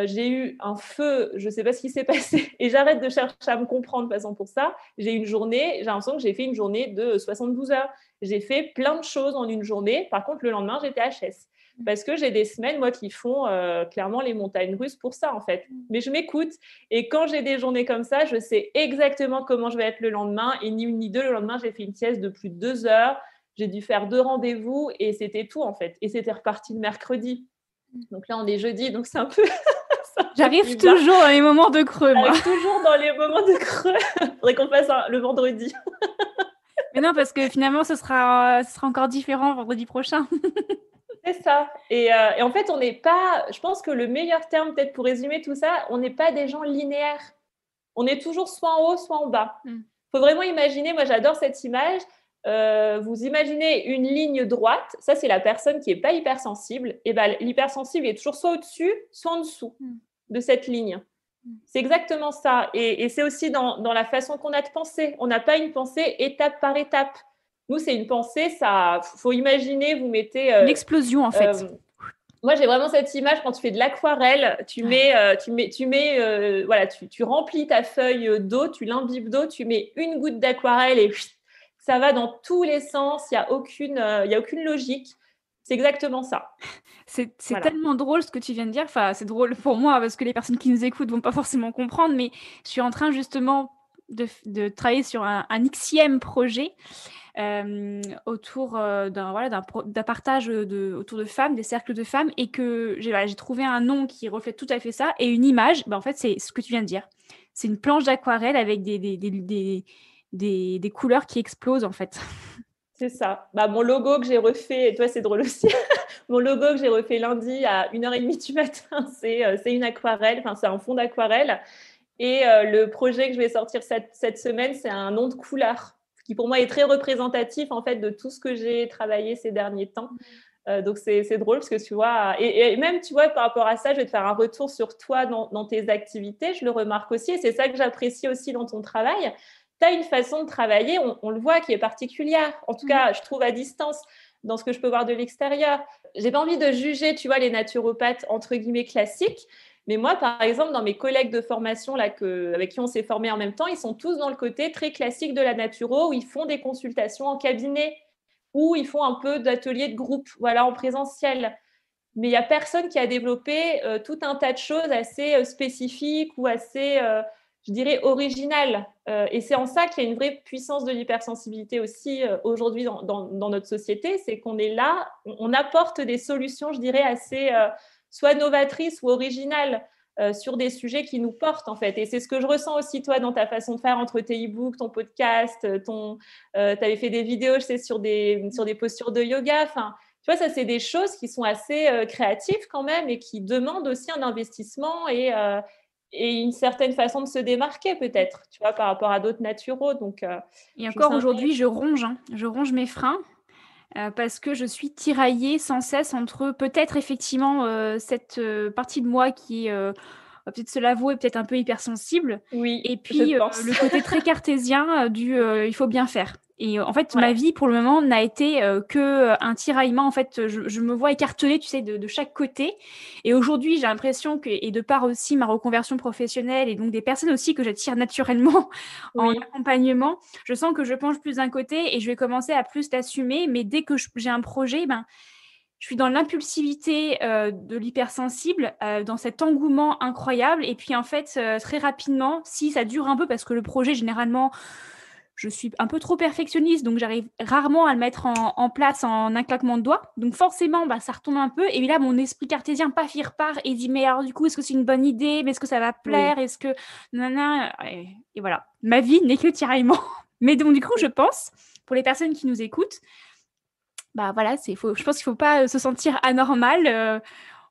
S1: j'ai eu un feu, je sais pas ce qui s'est passé, et j'arrête de chercher à me comprendre, passant pour ça. J'ai l'impression que j'ai fait une journée de 72 heures. J'ai fait plein de choses en une journée. Par contre, le lendemain, j'étais HS. Parce que j'ai des semaines, moi, qui font clairement les montagnes russes pour ça, en fait. Mais je m'écoute. Et quand j'ai des journées comme ça, je sais exactement comment je vais être le lendemain. Et ni une ni deux, le lendemain, j'ai fait une sieste de plus de 2 heures. J'ai dû faire 2 rendez-vous et c'était tout, en fait. Et c'était reparti le mercredi. Donc là, on est jeudi, donc c'est un peu, c'est un peu
S2: J'arrive
S1: bizarre.
S2: toujours dans les moments de creux, moi.
S1: J'arrive toujours dans les moments de creux. Faudrait qu'on fasse le vendredi.
S2: Mais non, parce que finalement, ce sera encore différent vendredi prochain.
S1: C'est ça. Et en fait, on n'est pas, je pense que le meilleur terme peut-être pour résumer tout ça, on n'est pas des gens linéaires. On est toujours soit en haut, soit en bas.
S2: Mmh.
S1: Il faut vraiment imaginer, moi j'adore cette image, vous imaginez une ligne droite, ça c'est la personne qui n'est pas hypersensible, et ben, l'hypersensible est toujours soit au-dessus, soit en dessous
S2: Mmh.
S1: de cette ligne. C'est exactement ça. Et c'est aussi dans la façon qu'on a de penser. On n'a pas une pensée étape par étape. Nous, c'est une pensée, ça, faut imaginer, vous mettez.
S2: Une explosion, en fait.
S1: Moi, j'ai vraiment cette image quand tu fais de l'aquarelle, voilà, tu remplis ta feuille d'eau, tu l'imbibes d'eau, tu mets une goutte d'aquarelle et ça va dans tous les sens. Il y a aucune logique. C'est exactement ça.
S2: C'est
S1: Voilà.
S2: tellement drôle ce que tu viens de dire. Enfin, c'est drôle pour moi parce que les personnes qui nous écoutent vont pas forcément comprendre, mais je suis en train justement de travailler sur un Xème projet autour d'un partage autour de femmes, des cercles de femmes, et que j'ai trouvé un nom qui reflète tout à fait ça, et une image, en fait, c'est ce que tu viens de dire. C'est une planche d'aquarelle avec des couleurs qui explosent, en fait.
S1: C'est ça. Mon logo que j'ai refait, et toi, c'est drôle aussi. Mon logo que j'ai refait lundi à 1h30 du matin, c'est une aquarelle, enfin, c'est un fond d'aquarelle. Et le projet que je vais sortir cette semaine, c'est un nom de couleur, qui pour moi est très représentatif en fait de tout ce que j'ai travaillé ces derniers temps. Donc c'est drôle parce que tu vois, et même tu vois par rapport à ça, je vais te faire un retour sur toi dans tes activités. Je le remarque aussi, et c'est ça que j'apprécie aussi dans ton travail. Tu as une façon de travailler, on le voit, qui est particulière. En tout cas, je trouve à distance, dans ce que je peux voir de l'extérieur. J'ai pas envie de juger, tu vois, les naturopathes entre guillemets classiques. Mais moi, par exemple, dans mes collègues de formation là, avec qui on s'est formés en même temps, ils sont tous dans le côté très classique de la naturo, où ils font des consultations en cabinet, où ils font un peu d'ateliers de groupe, voilà, en présentiel. Mais il n'y a personne qui a développé tout un tas de choses assez spécifiques ou assez, je dirais, originales. Et c'est en ça qu'il y a une vraie puissance de l'hypersensibilité aussi aujourd'hui dans notre société, c'est qu'on est là, on apporte des solutions, je dirais, assez soit novatrices ou originales sur des sujets qui nous portent en fait. Et c'est ce que je ressens aussi toi dans ta façon de faire entre tes e-books, ton podcast, tu avais fait des vidéos, je sais, sur des postures de yoga. Enfin, tu vois, ça, c'est des choses qui sont assez créatives quand même et qui demandent aussi un investissement et une certaine façon de se démarquer peut-être, tu vois, par rapport à d'autres naturaux. Donc,
S2: et encore aujourd'hui, je ronge mes freins. Parce que je suis tiraillée sans cesse entre peut-être effectivement cette partie de moi qui va peut-être se l'avouer, peut-être un peu hypersensible,
S1: oui,
S2: et
S1: je
S2: puis
S1: pense.
S2: le côté très cartésien il faut bien faire. Et en fait,
S1: Ouais.
S2: ma vie pour le moment n'a été que un tiraillement. En fait, je me vois écartelée, tu sais, de chaque côté. Et aujourd'hui, j'ai l'impression que, et de par aussi ma reconversion professionnelle et donc des personnes aussi que j'attire naturellement en
S1: Oui,
S2: accompagnement, je sens que je penche plus d'un côté et je vais commencer à plus l'assumer. Mais dès que j'ai un projet, je suis dans l'impulsivité de l'hypersensible, dans cet engouement incroyable. Et puis en fait, très rapidement, si ça dure un peu, parce que le projet, généralement, je suis un peu trop perfectionniste, donc j'arrive rarement à le mettre en place en un claquement de doigts. Donc forcément, ça retombe un peu. Et là, mon esprit cartésien, paf, il repart et dit, mais alors du coup, est-ce que c'est une bonne idée? Mais est-ce que ça va plaire?
S1: oui.
S2: Est-ce que... Nanana, et voilà. Ma vie n'est que tiraillement. Mais donc du coup, je pense, pour les personnes qui nous écoutent, voilà, je pense qu'il ne faut pas se sentir anormal.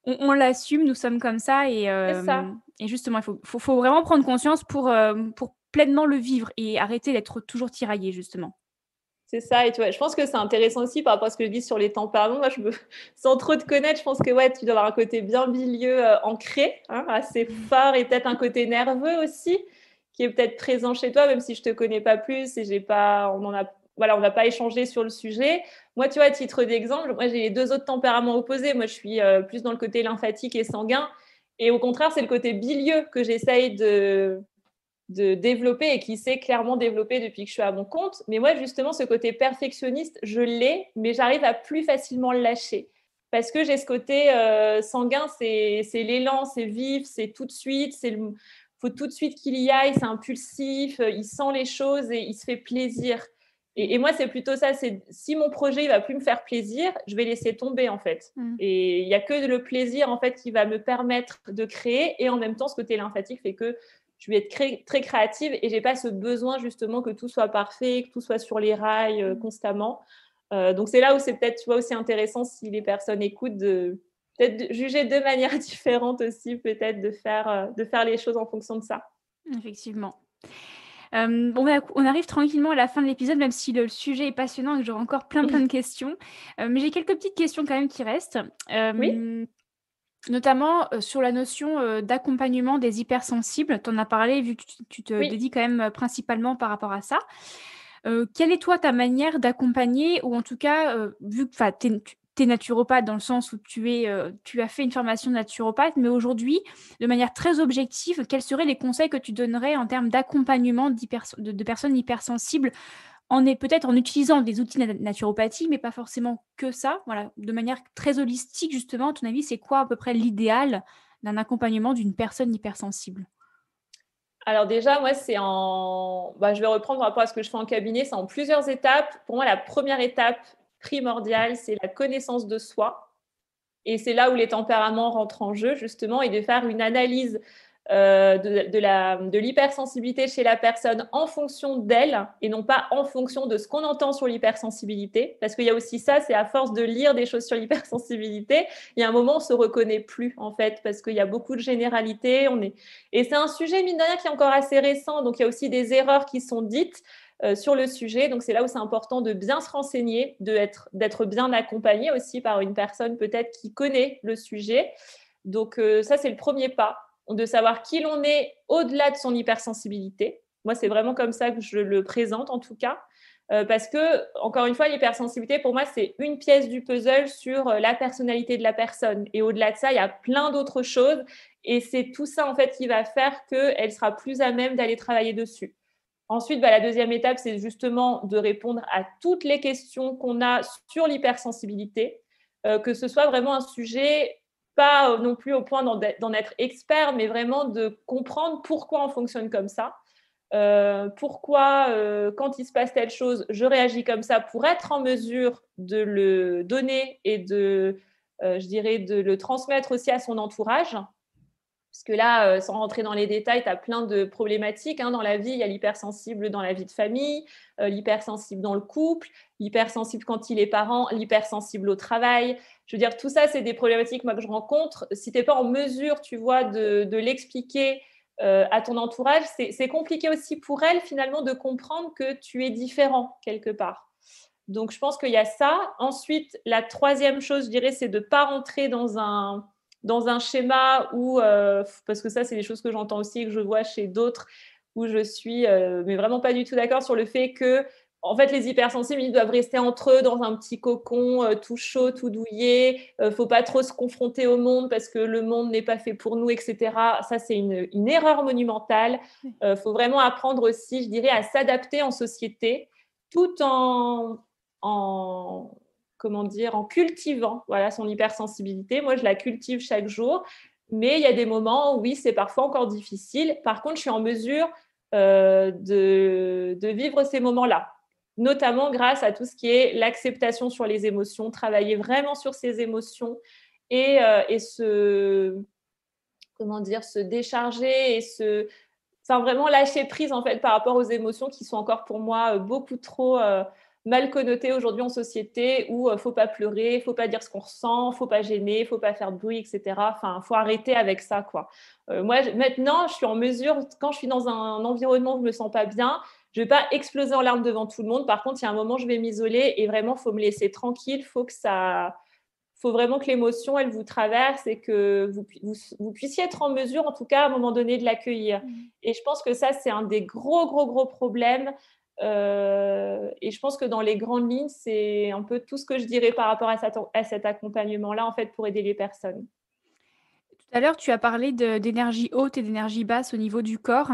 S2: On l'assume, nous sommes comme ça.
S1: C'est ça.
S2: Et justement, il faut vraiment prendre conscience pour pleinement le vivre et arrêter d'être toujours tiraillé, justement.
S1: C'est ça, et tu vois, je pense que c'est intéressant aussi par rapport à ce que je dis sur les tempéraments. Moi, sans trop te connaître, je pense que ouais, tu dois avoir un côté bien milieu ancré, hein, assez fort, et peut-être un côté nerveux aussi, qui est peut-être présent chez toi, même si je te connais pas plus et on n'a pas échangé sur le sujet. Moi, tu vois, à titre d'exemple, moi j'ai les deux autres tempéraments opposés. Moi, je suis plus dans le côté lymphatique et sanguin, et au contraire, c'est le côté bilieux que j'essaye de développer et qui s'est clairement développé depuis que je suis à mon compte. Mais moi, justement, ce côté perfectionniste, je l'ai, mais j'arrive à plus facilement le lâcher. Parce que j'ai ce côté sanguin, c'est l'élan, c'est vif, c'est tout de suite, faut tout de suite qu'il y aille, c'est impulsif, il sent les choses et il se fait plaisir. Et moi, c'est plutôt ça, c'est si mon projet il va plus me faire plaisir, je vais laisser tomber en fait. Et il n'y a que le plaisir en fait qui va me permettre de créer, et en même temps, ce côté lymphatique fait que je vais être très créative et j'ai pas ce besoin justement que tout soit parfait, que tout soit sur les rails constamment. Donc c'est là où c'est peut-être, tu vois, aussi intéressant si les personnes écoutent de peut-être de juger de manière différente aussi, peut-être de faire les choses en fonction de ça.
S2: Effectivement. On arrive tranquillement à la fin de l'épisode, même si le sujet est passionnant et que j'aurai encore plein de questions. Mais j'ai quelques petites questions quand même qui restent.
S1: Oui.
S2: Notamment sur la notion d'accompagnement des hypersensibles. Tu en as parlé, vu que tu te
S1: Oui.
S2: dédies quand même principalement par rapport à ça. Quelle est toi ta manière d'accompagner ou en tout cas, vu que enfin tu es naturopathe dans le sens où tu as fait une formation de naturopathe, mais aujourd'hui, de manière très objective, quels seraient les conseils que tu donnerais en termes d'accompagnement de personnes hypersensibles peut-être en utilisant des outils naturopathie, mais pas forcément que ça, voilà, de manière très holistique justement, à ton avis, c'est quoi à peu près l'idéal d'un accompagnement d'une personne hypersensible?
S1: Alors déjà, moi, je vais reprendre par rapport à ce que je fais en cabinet, c'est en plusieurs étapes. Pour moi, la première étape primordiale, c'est la connaissance de soi. Et c'est là où les tempéraments rentrent en jeu, justement, et de faire une analyse de l'hypersensibilité chez la personne en fonction d'elle et non pas en fonction de ce qu'on entend sur l'hypersensibilité. Parce qu'il y a aussi ça, c'est à force de lire des choses sur l'hypersensibilité, il y a un moment, on ne se reconnaît plus, en fait, parce qu'il y a beaucoup de généralités. Et c'est un sujet, mine de rien, qui est encore assez récent, donc il y a aussi des erreurs qui sont dites sur le sujet. Donc, c'est là où c'est important de bien se renseigner, d'être bien accompagné aussi par une personne peut-être qui connaît le sujet. Donc, ça, c'est le premier pas, de savoir qui l'on est au-delà de son hypersensibilité. Moi, c'est vraiment comme ça que je le présente, en tout cas. Parce que, encore une fois, l'hypersensibilité, pour moi, c'est une pièce du puzzle sur la personnalité de la personne. Et au-delà de ça, il y a plein d'autres choses. Et c'est tout ça, en fait, qui va faire qu'elle sera plus à même d'aller travailler dessus. Ensuite, la deuxième étape, c'est justement de répondre à toutes les questions qu'on a sur l'hypersensibilité, que ce soit vraiment un sujet, pas non plus au point d'en être expert, mais vraiment de comprendre pourquoi on fonctionne comme ça, pourquoi quand il se passe telle chose, je réagis comme ça pour être en mesure de le donner et je dirais, de le transmettre aussi à son entourage. Parce que là, sans rentrer dans les détails, tu as plein de problématiques dans la vie. Il y a l'hypersensible dans la vie de famille, l'hypersensible dans le couple, l'hypersensible quand il est parent, l'hypersensible au travail. Je veux dire, tout ça, c'est des problématiques moi, que je rencontre. Si tu n'es pas en mesure, tu vois, de l'expliquer à ton entourage, c'est compliqué aussi pour elle, finalement, de comprendre que tu es différent quelque part. Donc, je pense qu'il y a ça. Ensuite, la troisième chose, je dirais, c'est de ne pas rentrer dans un schéma où, parce que ça, c'est des choses que j'entends aussi et que je vois chez d'autres, où je suis mais vraiment pas du tout d'accord sur le fait que, en fait, les hypersensibles, ils doivent rester entre eux dans un petit cocon tout chaud, tout douillet. Faut pas trop se confronter au monde parce que le monde n'est pas fait pour nous, etc. Ça, c'est une erreur monumentale. Faut vraiment apprendre aussi, je dirais, à s'adapter en société tout en comment dire, en cultivant voilà, son hypersensibilité. Moi, je la cultive chaque jour, mais il y a des moments où, oui, c'est parfois encore difficile. Par contre, je suis en mesure de vivre ces moments-là, notamment grâce à tout ce qui est l'acceptation sur les émotions, travailler vraiment sur ses émotions et comment dire, se décharger et enfin, vraiment lâcher prise en fait par rapport aux émotions qui sont encore pour moi beaucoup trop mal connotées aujourd'hui en société où faut pas pleurer, faut pas dire ce qu'on ressent, faut pas gêner, faut pas faire de bruit, etc. Enfin, faut arrêter avec ça quoi. Moi maintenant, je suis en mesure quand je suis dans un environnement où je me sens pas bien, je vais pas exploser en larmes devant tout le monde. Par contre, il y a un moment, je vais m'isoler et vraiment, faut me laisser tranquille, faut vraiment que l'émotion, elle vous traverse et que vous puissiez être en mesure, en tout cas, à un moment donné, de l'accueillir. Et je pense que ça, c'est un des gros, gros, gros problèmes. Et je pense que dans les grandes lignes, c'est un peu tout ce que je dirais par rapport à cet accompagnement-là, en fait, pour aider les personnes.
S2: Tout à l'heure, tu as parlé d'énergie haute et d'énergie basse au niveau du corps.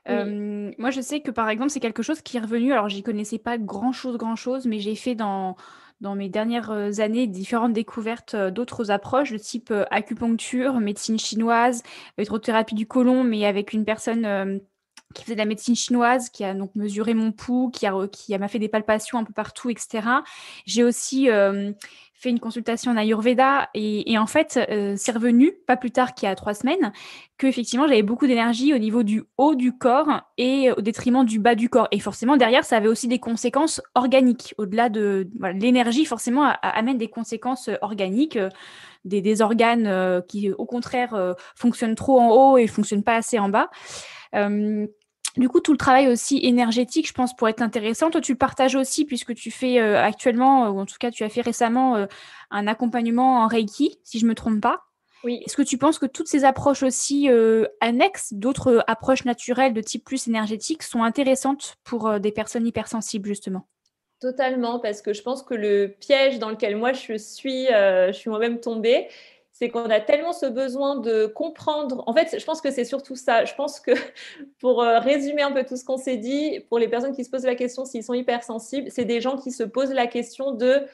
S1: Oui,
S2: Moi, je sais que, par exemple, c'est quelque chose qui est revenu. Alors, j'y connaissais pas grand-chose, mais j'ai fait dans mes dernières années différentes découvertes d'autres approches de type acupuncture, médecine chinoise, hydrothérapie du côlon, mais avec une personne qui faisait de la médecine chinoise, qui a donc mesuré mon pouls, m'a fait des palpations un peu partout, etc. J'ai aussi fait une consultation en Ayurveda et en fait, c'est revenu pas plus tard qu'il y a 3 semaines qu'effectivement j'avais beaucoup d'énergie au niveau du haut du corps et au détriment du bas du corps. Et forcément derrière, ça avait aussi des conséquences organiques. Au-delà de voilà, l'énergie, forcément, amène des conséquences organiques, des organes qui au contraire fonctionnent trop en haut et fonctionnent pas assez en bas. Euh, du coup, tout le travail aussi énergétique, je pense, pourrait être intéressant. Toi, tu le partages aussi puisque tu fais actuellement, ou en tout cas, tu as fait récemment un accompagnement en Reiki, si je me trompe pas.
S1: Oui.
S2: Est-ce que tu penses que toutes ces approches aussi annexes, d'autres approches naturelles de type plus énergétique, sont intéressantes pour des personnes hypersensibles, justement?
S1: Totalement, parce que je pense que le piège dans lequel moi je suis moi-même tombée, c'est qu'on a tellement ce besoin de comprendre. En fait, je pense que c'est surtout ça. Je pense que pour résumer un peu tout ce qu'on s'est dit, pour les personnes qui se posent la question s'ils sont hypersensibles, c'est des gens qui se posent la question de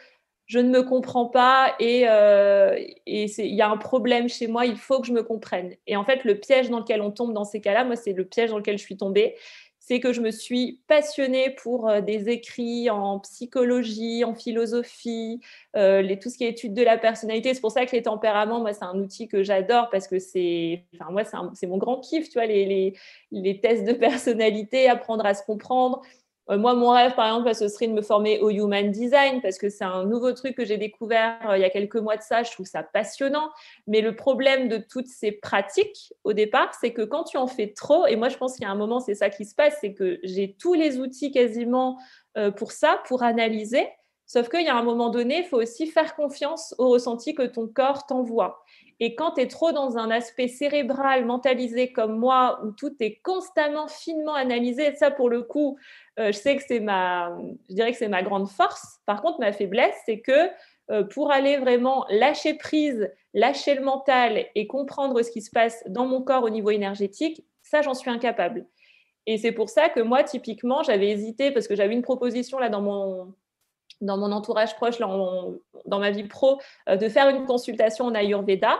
S1: je ne me comprends pas et il y a un problème chez moi, il faut que je me comprenne. Et en fait, le piège dans lequel on tombe dans ces cas-là, moi, c'est le piège dans lequel je suis tombée, c'est que je me suis passionnée pour des écrits en psychologie, en philosophie, tout ce qui est étude de la personnalité. C'est pour ça que les tempéraments, moi, c'est un outil que j'adore parce que moi, c'est mon grand kiff, tu vois, les tests de personnalité, apprendre à se comprendre. Moi, mon rêve, par exemple, ce serait de me former au Human Design parce que c'est un nouveau truc que j'ai découvert il y a quelques mois de ça. Je trouve ça passionnant. Mais le problème de toutes ces pratiques, au départ, c'est que quand tu en fais trop, et moi, je pense qu'il y a un moment, c'est ça qui se passe, c'est que j'ai tous les outils quasiment pour ça, pour analyser. Sauf qu'il y a un moment donné, il faut aussi faire confiance au ressenti que ton corps t'envoie. Et quand tu es trop dans un aspect cérébral, mentalisé comme moi, où tout est constamment finement analysé, et ça, pour le coup, je sais que je dirais que c'est ma grande force. Par contre, ma faiblesse, c'est que pour aller vraiment lâcher prise, lâcher le mental et comprendre ce qui se passe dans mon corps au niveau énergétique, ça, j'en suis incapable. Et c'est pour ça que moi, typiquement, j'avais hésité parce que j'avais une proposition là dans mon entourage proche, là, dans ma vie pro, de faire une consultation en Ayurveda.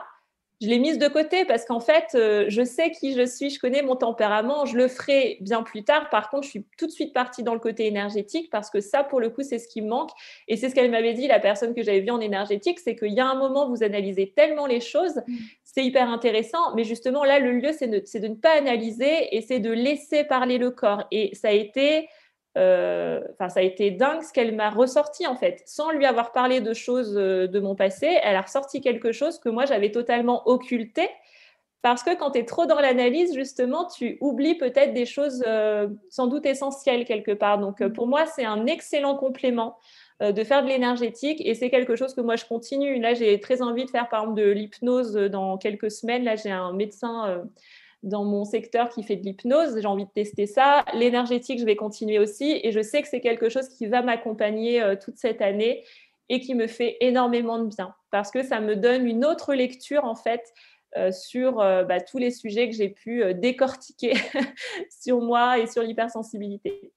S1: Je l'ai mise de côté parce qu'en fait, je sais qui je suis, je connais mon tempérament, je le ferai bien plus tard. Par contre, je suis tout de suite partie dans le côté énergétique parce que ça, pour le coup, c'est ce qui me manque. Et c'est ce qu'elle m'avait dit, la personne que j'avais vue en énergétique, c'est qu'il y a un moment, vous analysez tellement les choses, c'est hyper intéressant. Mais justement, là, le lieu, c'est de ne pas analyser et c'est de laisser parler le corps. Et ça a été ça a été dingue ce qu'elle m'a ressorti en fait. Sans lui avoir parlé de choses de mon passé, elle a ressorti quelque chose que moi j'avais totalement occulté parce que quand tu es trop dans l'analyse, justement, tu oublies peut-être des choses sans doute essentielles quelque part. Donc pour moi, c'est un excellent complément de faire de l'énergétique et c'est quelque chose que moi je continue. Là, j'ai très envie de faire par exemple de l'hypnose dans quelques semaines. Là, j'ai un médecin dans mon secteur qui fait de l'hypnose. J'ai envie de tester ça. L'énergétique, je vais continuer aussi. Et je sais que c'est quelque chose qui va m'accompagner toute cette année et qui me fait énormément de bien parce que ça me donne une autre lecture, en fait, sur tous les sujets que j'ai pu décortiquer sur moi et sur l'hypersensibilité.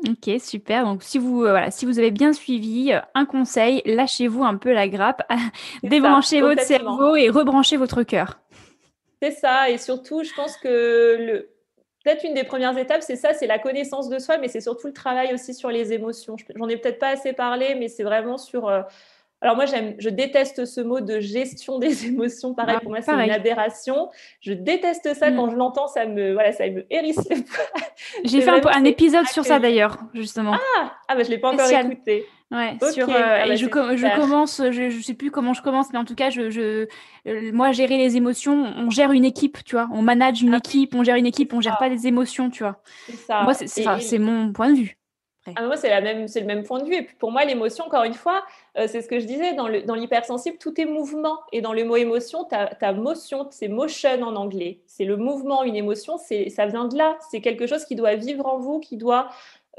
S2: Ok, super. Donc, si vous avez bien suivi, un conseil, lâchez-vous un peu la grappe,
S1: C'est ça,
S2: débranchez votre
S1: complètement.
S2: cerveau et rebranchez votre cœur.
S1: C'est ça. Et surtout, je pense que peut-être une des premières étapes, c'est ça, c'est la connaissance de soi, mais c'est surtout le travail aussi sur les émotions. J'en ai peut-être pas assez parlé, mais c'est vraiment sur. Alors moi, je déteste ce mot de gestion des émotions. Pareil,
S2: Ah,
S1: pour moi, c'est une
S2: pareil.
S1: aberration. Je déteste ça
S2: Mm.
S1: quand je l'entends, ça me hérisse le poil.
S2: J'ai
S1: C'est
S2: fait
S1: vraiment,
S2: un
S1: c'est
S2: épisode sur ça
S1: accueillir.
S2: d'ailleurs, justement.
S1: Ah, je l'ai pas encore
S2: Spécial.
S1: écouté.
S2: Ouais,
S1: Ok, ah
S2: et
S1: bah c'est
S2: je
S1: super.
S2: commence, je sais plus comment je commence, mais en tout cas, moi, gérer les émotions, on gère une équipe, tu vois. On manage une
S1: Ah oui,
S2: équipe, on gère une
S1: c'est
S2: équipe, on gère pas
S1: ça.
S2: des émotions, tu vois.
S1: C'est
S2: Moi,
S1: ça.
S2: enfin, c'est mon point de vue. Après.
S1: Ah, moi, c'est le même point de vue. Et puis pour moi, l'émotion, encore une fois, c'est ce que je disais, dans l'hypersensible, tout est mouvement. Et dans le mot émotion, tu as motion, c'est motion en anglais. C'est le mouvement, une émotion, ça vient de là. C'est quelque chose qui doit vivre en vous, qui doit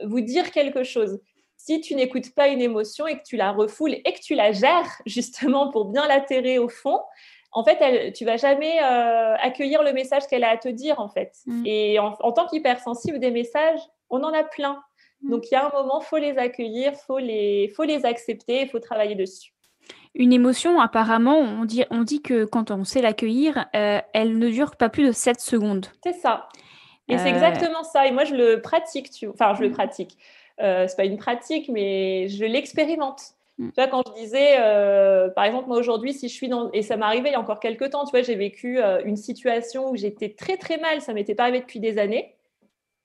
S1: vous dire quelque chose. Si tu n'écoutes pas une émotion et que tu la refoules et que tu la gères justement pour bien l'atterrer au fond, en fait, tu vas jamais accueillir le message qu'elle a à te dire, en fait.
S2: Mm.
S1: Et en tant qu'hypersensible, des messages, on en a plein.
S2: Mm.
S1: Donc, il y a un moment, il faut les accueillir, faut les accepter, il faut travailler dessus.
S2: Une émotion, apparemment, on dit que quand on sait l'accueillir, elle ne dure pas plus de 7 secondes.
S1: C'est ça. Et c'est
S2: Euh,
S1: exactement ça. Et moi, je le pratique. Enfin, je le pratique. C'est pas une pratique, mais je l'expérimente.
S2: mm,
S1: Tu vois, quand je disais, par exemple, moi aujourd'hui, si je suis dans... Et ça m'est arrivé il y a encore quelques temps, tu vois, j'ai vécu une situation où j'étais très, très mal. Ça m'était pas arrivé depuis des années.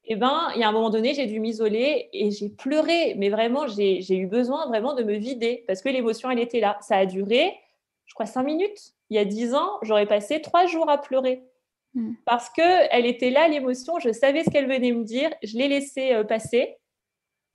S1: Eh ben, il y a un moment donné, j'ai dû m'isoler et j'ai pleuré. Mais vraiment, j'ai eu besoin vraiment de me vider parce que l'émotion, elle était là. Ça a duré, je crois, 5 minutes. Il y a 10 ans, j'aurais passé 3 jours à pleurer
S2: mm.
S1: parce qu'elle était là, l'émotion. Je savais ce qu'elle venait me dire. Je l'ai laissé passer.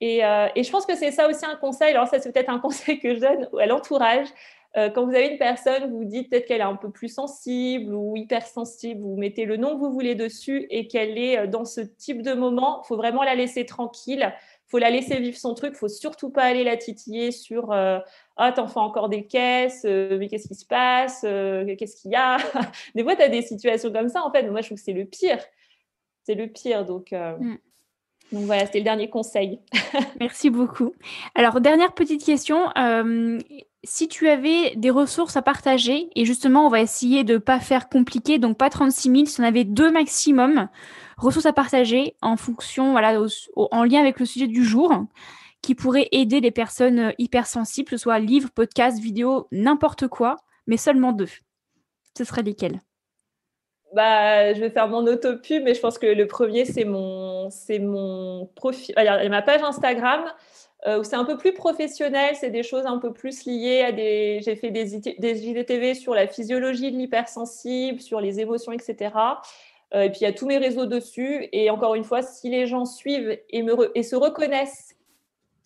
S1: Et je pense que c'est ça aussi un conseil. Alors, ça, c'est peut-être un conseil que je donne à l'entourage. Quand vous avez une personne, vous dites peut-être qu'elle est un peu plus sensible ou hypersensible, vous mettez le nom que vous voulez dessus et qu'elle est dans ce type de moment, il faut vraiment la laisser tranquille. Il faut la laisser vivre son truc. Il ne faut surtout pas aller la titiller sur ah, t'en fais encore des caisses, mais qu'est-ce qui se passe, qu'est-ce qu'il y a. Des fois, tu as des situations comme ça, en fait. Moi, je trouve que c'est le pire. C'est le pire. Donc voilà, c'était le dernier conseil.
S2: Merci beaucoup. Alors, dernière petite question. Si tu avais des ressources à partager, et justement, on va essayer de ne pas faire compliqué, donc pas 36 000, si on avait 2 maximum, ressources à partager en fonction, voilà, en lien avec le sujet du jour, qui pourraient aider les personnes hypersensibles, que ce soit livres, podcasts, vidéos, n'importe quoi, mais seulement 2. Ce seraient lesquels?
S1: Je vais faire mon auto-pub, mais je pense que le premier, c'est mon profil. Il y a ma page Instagram où c'est un peu plus professionnel, c'est des choses un peu plus liées à des. J'ai fait des IGTV sur la physiologie de l'hypersensible, sur les émotions, etc. Et puis il y a tous mes réseaux dessus. Et encore une fois, si les gens suivent et se reconnaissent,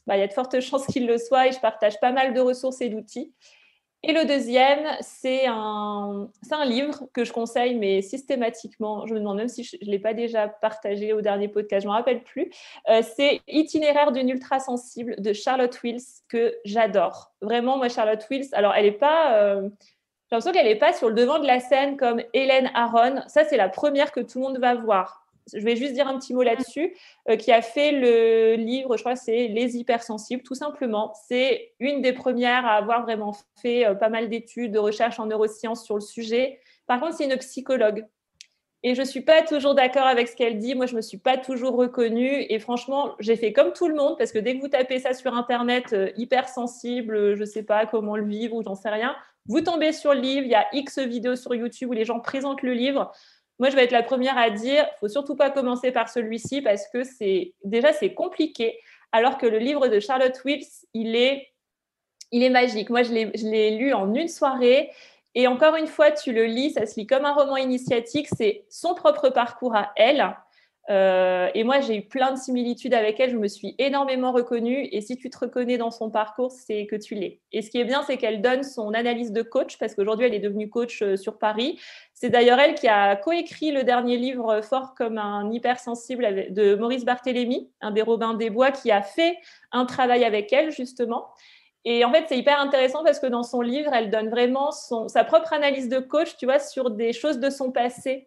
S1: il y a de fortes chances qu'ils le soient. Et je partage pas mal de ressources et d'outils. Et le deuxième, c'est un livre que je conseille, mais systématiquement. Je me demande même si je ne l'ai pas déjà partagé au dernier podcast, je ne me rappelle plus. C'est Itinéraire d'une ultra-sensible de Charlotte Wills, que j'adore. Vraiment, moi, Charlotte Wills, alors elle n'est pas... j'ai l'impression qu'elle n'est pas sur le devant de la scène comme Hélène Aron. Ça, c'est la première que tout le monde va voir. Je vais juste dire un petit mot là-dessus, qui a fait le livre, je crois que c'est Les hypersensibles, tout simplement. C'est une des premières à avoir vraiment fait pas mal d'études, de recherches en neurosciences sur le sujet. Par contre, c'est une psychologue. Et je ne suis pas toujours d'accord avec ce qu'elle dit. Moi, je ne me suis pas toujours reconnue. Et franchement, j'ai fait comme tout le monde, parce que dès que vous tapez ça sur Internet, hypersensible, je ne sais pas comment le vivre ou j'en sais rien, vous tombez sur le livre. Il y a X vidéos sur YouTube où les gens présentent le livre. Moi, je vais être la première à dire, il ne faut surtout pas commencer par celui-ci parce que c'est compliqué. Alors que le livre de Charlotte Wills, il est magique. Moi, je l'ai lu en une soirée. Et encore une fois, tu le lis, ça se lit comme un roman initiatique. C'est son propre parcours à elle. Et moi, j'ai eu plein de similitudes avec elle. Je me suis énormément reconnue. Et si tu te reconnais dans son parcours, c'est que tu l'es. Et ce qui est bien, c'est qu'elle donne son analyse de coach, parce qu'aujourd'hui, elle est devenue coach sur Paris. C'est d'ailleurs elle qui a coécrit le dernier livre Fort comme un hypersensible de Maurice Barthélémy, un des Robin des Bois, qui a fait un travail avec elle, justement. Et en fait, c'est hyper intéressant parce que dans son livre, elle donne vraiment sa propre analyse de coach, tu vois, sur des choses de son passé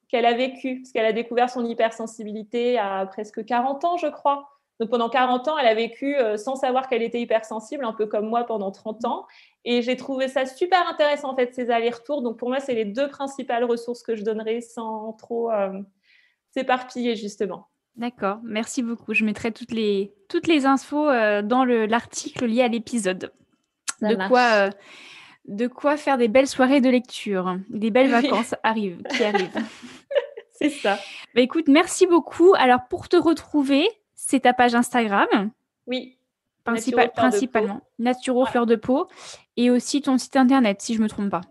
S1: qu'elle a vécues. Parce qu'elle a découvert son hypersensibilité à presque 40 ans, je crois. Donc pendant 40 ans, elle a vécu sans savoir qu'elle était hypersensible, un peu comme moi pendant 30 ans. Et j'ai trouvé ça super intéressant, en fait, ces allers-retours. Donc pour moi, c'est les 2 principales ressources que je donnerais sans trop s'éparpiller, justement.
S2: D'accord, merci beaucoup. Je mettrai toutes les infos dans l'article lié à l'épisode. De quoi faire des belles soirées de lecture, des belles vacances qui arrivent.
S1: C'est ça.
S2: Écoute, merci beaucoup. Alors, pour te retrouver, c'est ta page Instagram.
S1: Oui.
S2: Principalement. Naturo Fleur de Peau. Et aussi ton site internet, si je ne me trompe pas.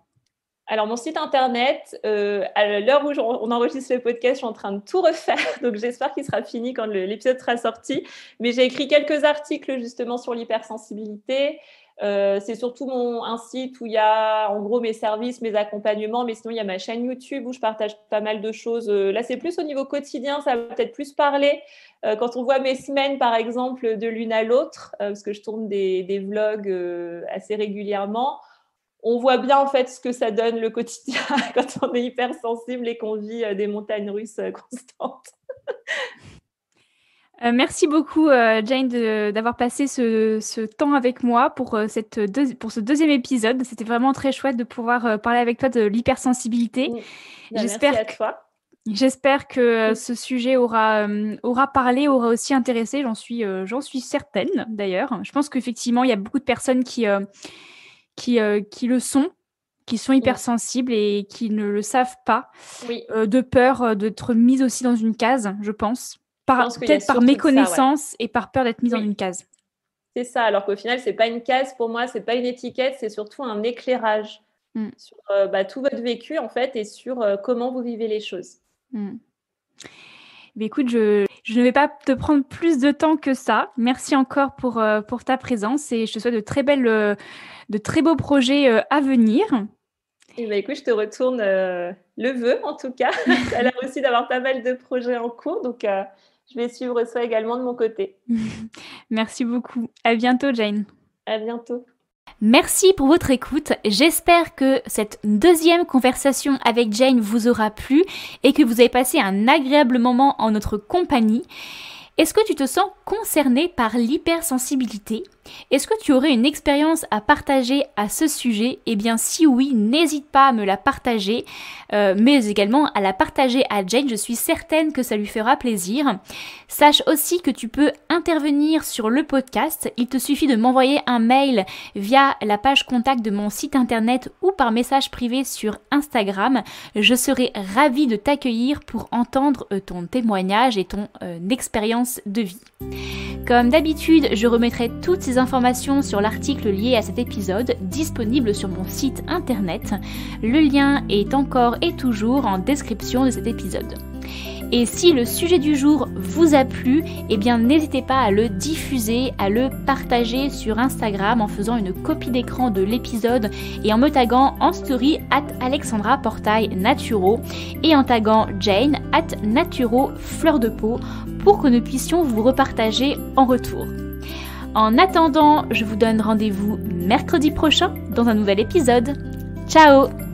S1: Alors, mon site internet, à l'heure où on enregistre le podcast, je suis en train de tout refaire. Donc, j'espère qu'il sera fini quand l'épisode sera sorti. Mais j'ai écrit quelques articles justement sur l'hypersensibilité. C'est surtout un site où il y a en gros mes services, mes accompagnements. Mais sinon, il y a ma chaîne YouTube où je partage pas mal de choses. Là, c'est plus au niveau quotidien. Ça va peut-être plus parler. Quand on voit mes semaines, par exemple, de l'une à l'autre, parce que je tourne des vlogs assez régulièrement, on voit bien en fait ce que ça donne le quotidien quand on est hypersensible et qu'on vit des montagnes russes constantes.
S2: Merci beaucoup Jane d'avoir passé ce temps avec moi pour ce deuxième épisode. C'était vraiment très chouette de pouvoir parler avec toi de l'hypersensibilité.
S1: Merci à toi.
S2: J'espère que ce sujet aura parlé, aura aussi intéressé. J'en suis certaine d'ailleurs. Je pense qu'effectivement, il y a beaucoup de personnes qui le sont, qui sont hypersensibles et qui ne le savent pas, de peur d'être mises aussi dans une case, je pense. Peut-être par méconnaissance et par peur d'être mise dans une case.
S1: C'est ça, alors qu'au final, c'est pas une case pour moi, c'est pas une étiquette, c'est surtout un éclairage sur tout votre vécu en fait et sur comment vous vivez les choses.
S2: Mais écoute, Je ne vais pas te prendre plus de temps que ça. Merci encore pour ta présence et je te souhaite de très beaux projets à venir.
S1: Et écoute, je te retourne le vœu en tout cas. Ça a l'air aussi d'avoir pas mal de projets en cours, donc je vais suivre ça également de mon côté.
S2: Merci beaucoup. À bientôt, Jane.
S1: À bientôt.
S2: Merci pour votre écoute. J'espère que cette deuxième conversation avec Jane vous aura plu et que vous avez passé un agréable moment en notre compagnie. Est-ce que tu te sens concerné par l'hypersensibilité ? Est-ce que tu aurais une expérience à partager à ce sujet ? Eh bien si oui, n'hésite pas à me la partager, mais également à la partager à Jane, je suis certaine que ça lui fera plaisir. Sache aussi que tu peux intervenir sur le podcast, il te suffit de m'envoyer un mail via la page contact de mon site internet ou par message privé sur Instagram. Je serai ravie de t'accueillir pour entendre ton témoignage et ton expérience de vie. Comme d'habitude, je remettrai toutes ces informations sur l'article lié à cet épisode disponible sur mon site internet. Le lien est encore et toujours en description de cet épisode. Et si le sujet du jour vous a plu, eh bien n'hésitez pas à le diffuser, à le partager sur Instagram en faisant une copie d'écran de l'épisode et en me taguant en story @AlexandraPortailNaturo et en taguant Jane @NaturoFleurDePeau pour que nous puissions vous repartager en retour. En attendant, je vous donne rendez-vous mercredi prochain dans un nouvel épisode. Ciao!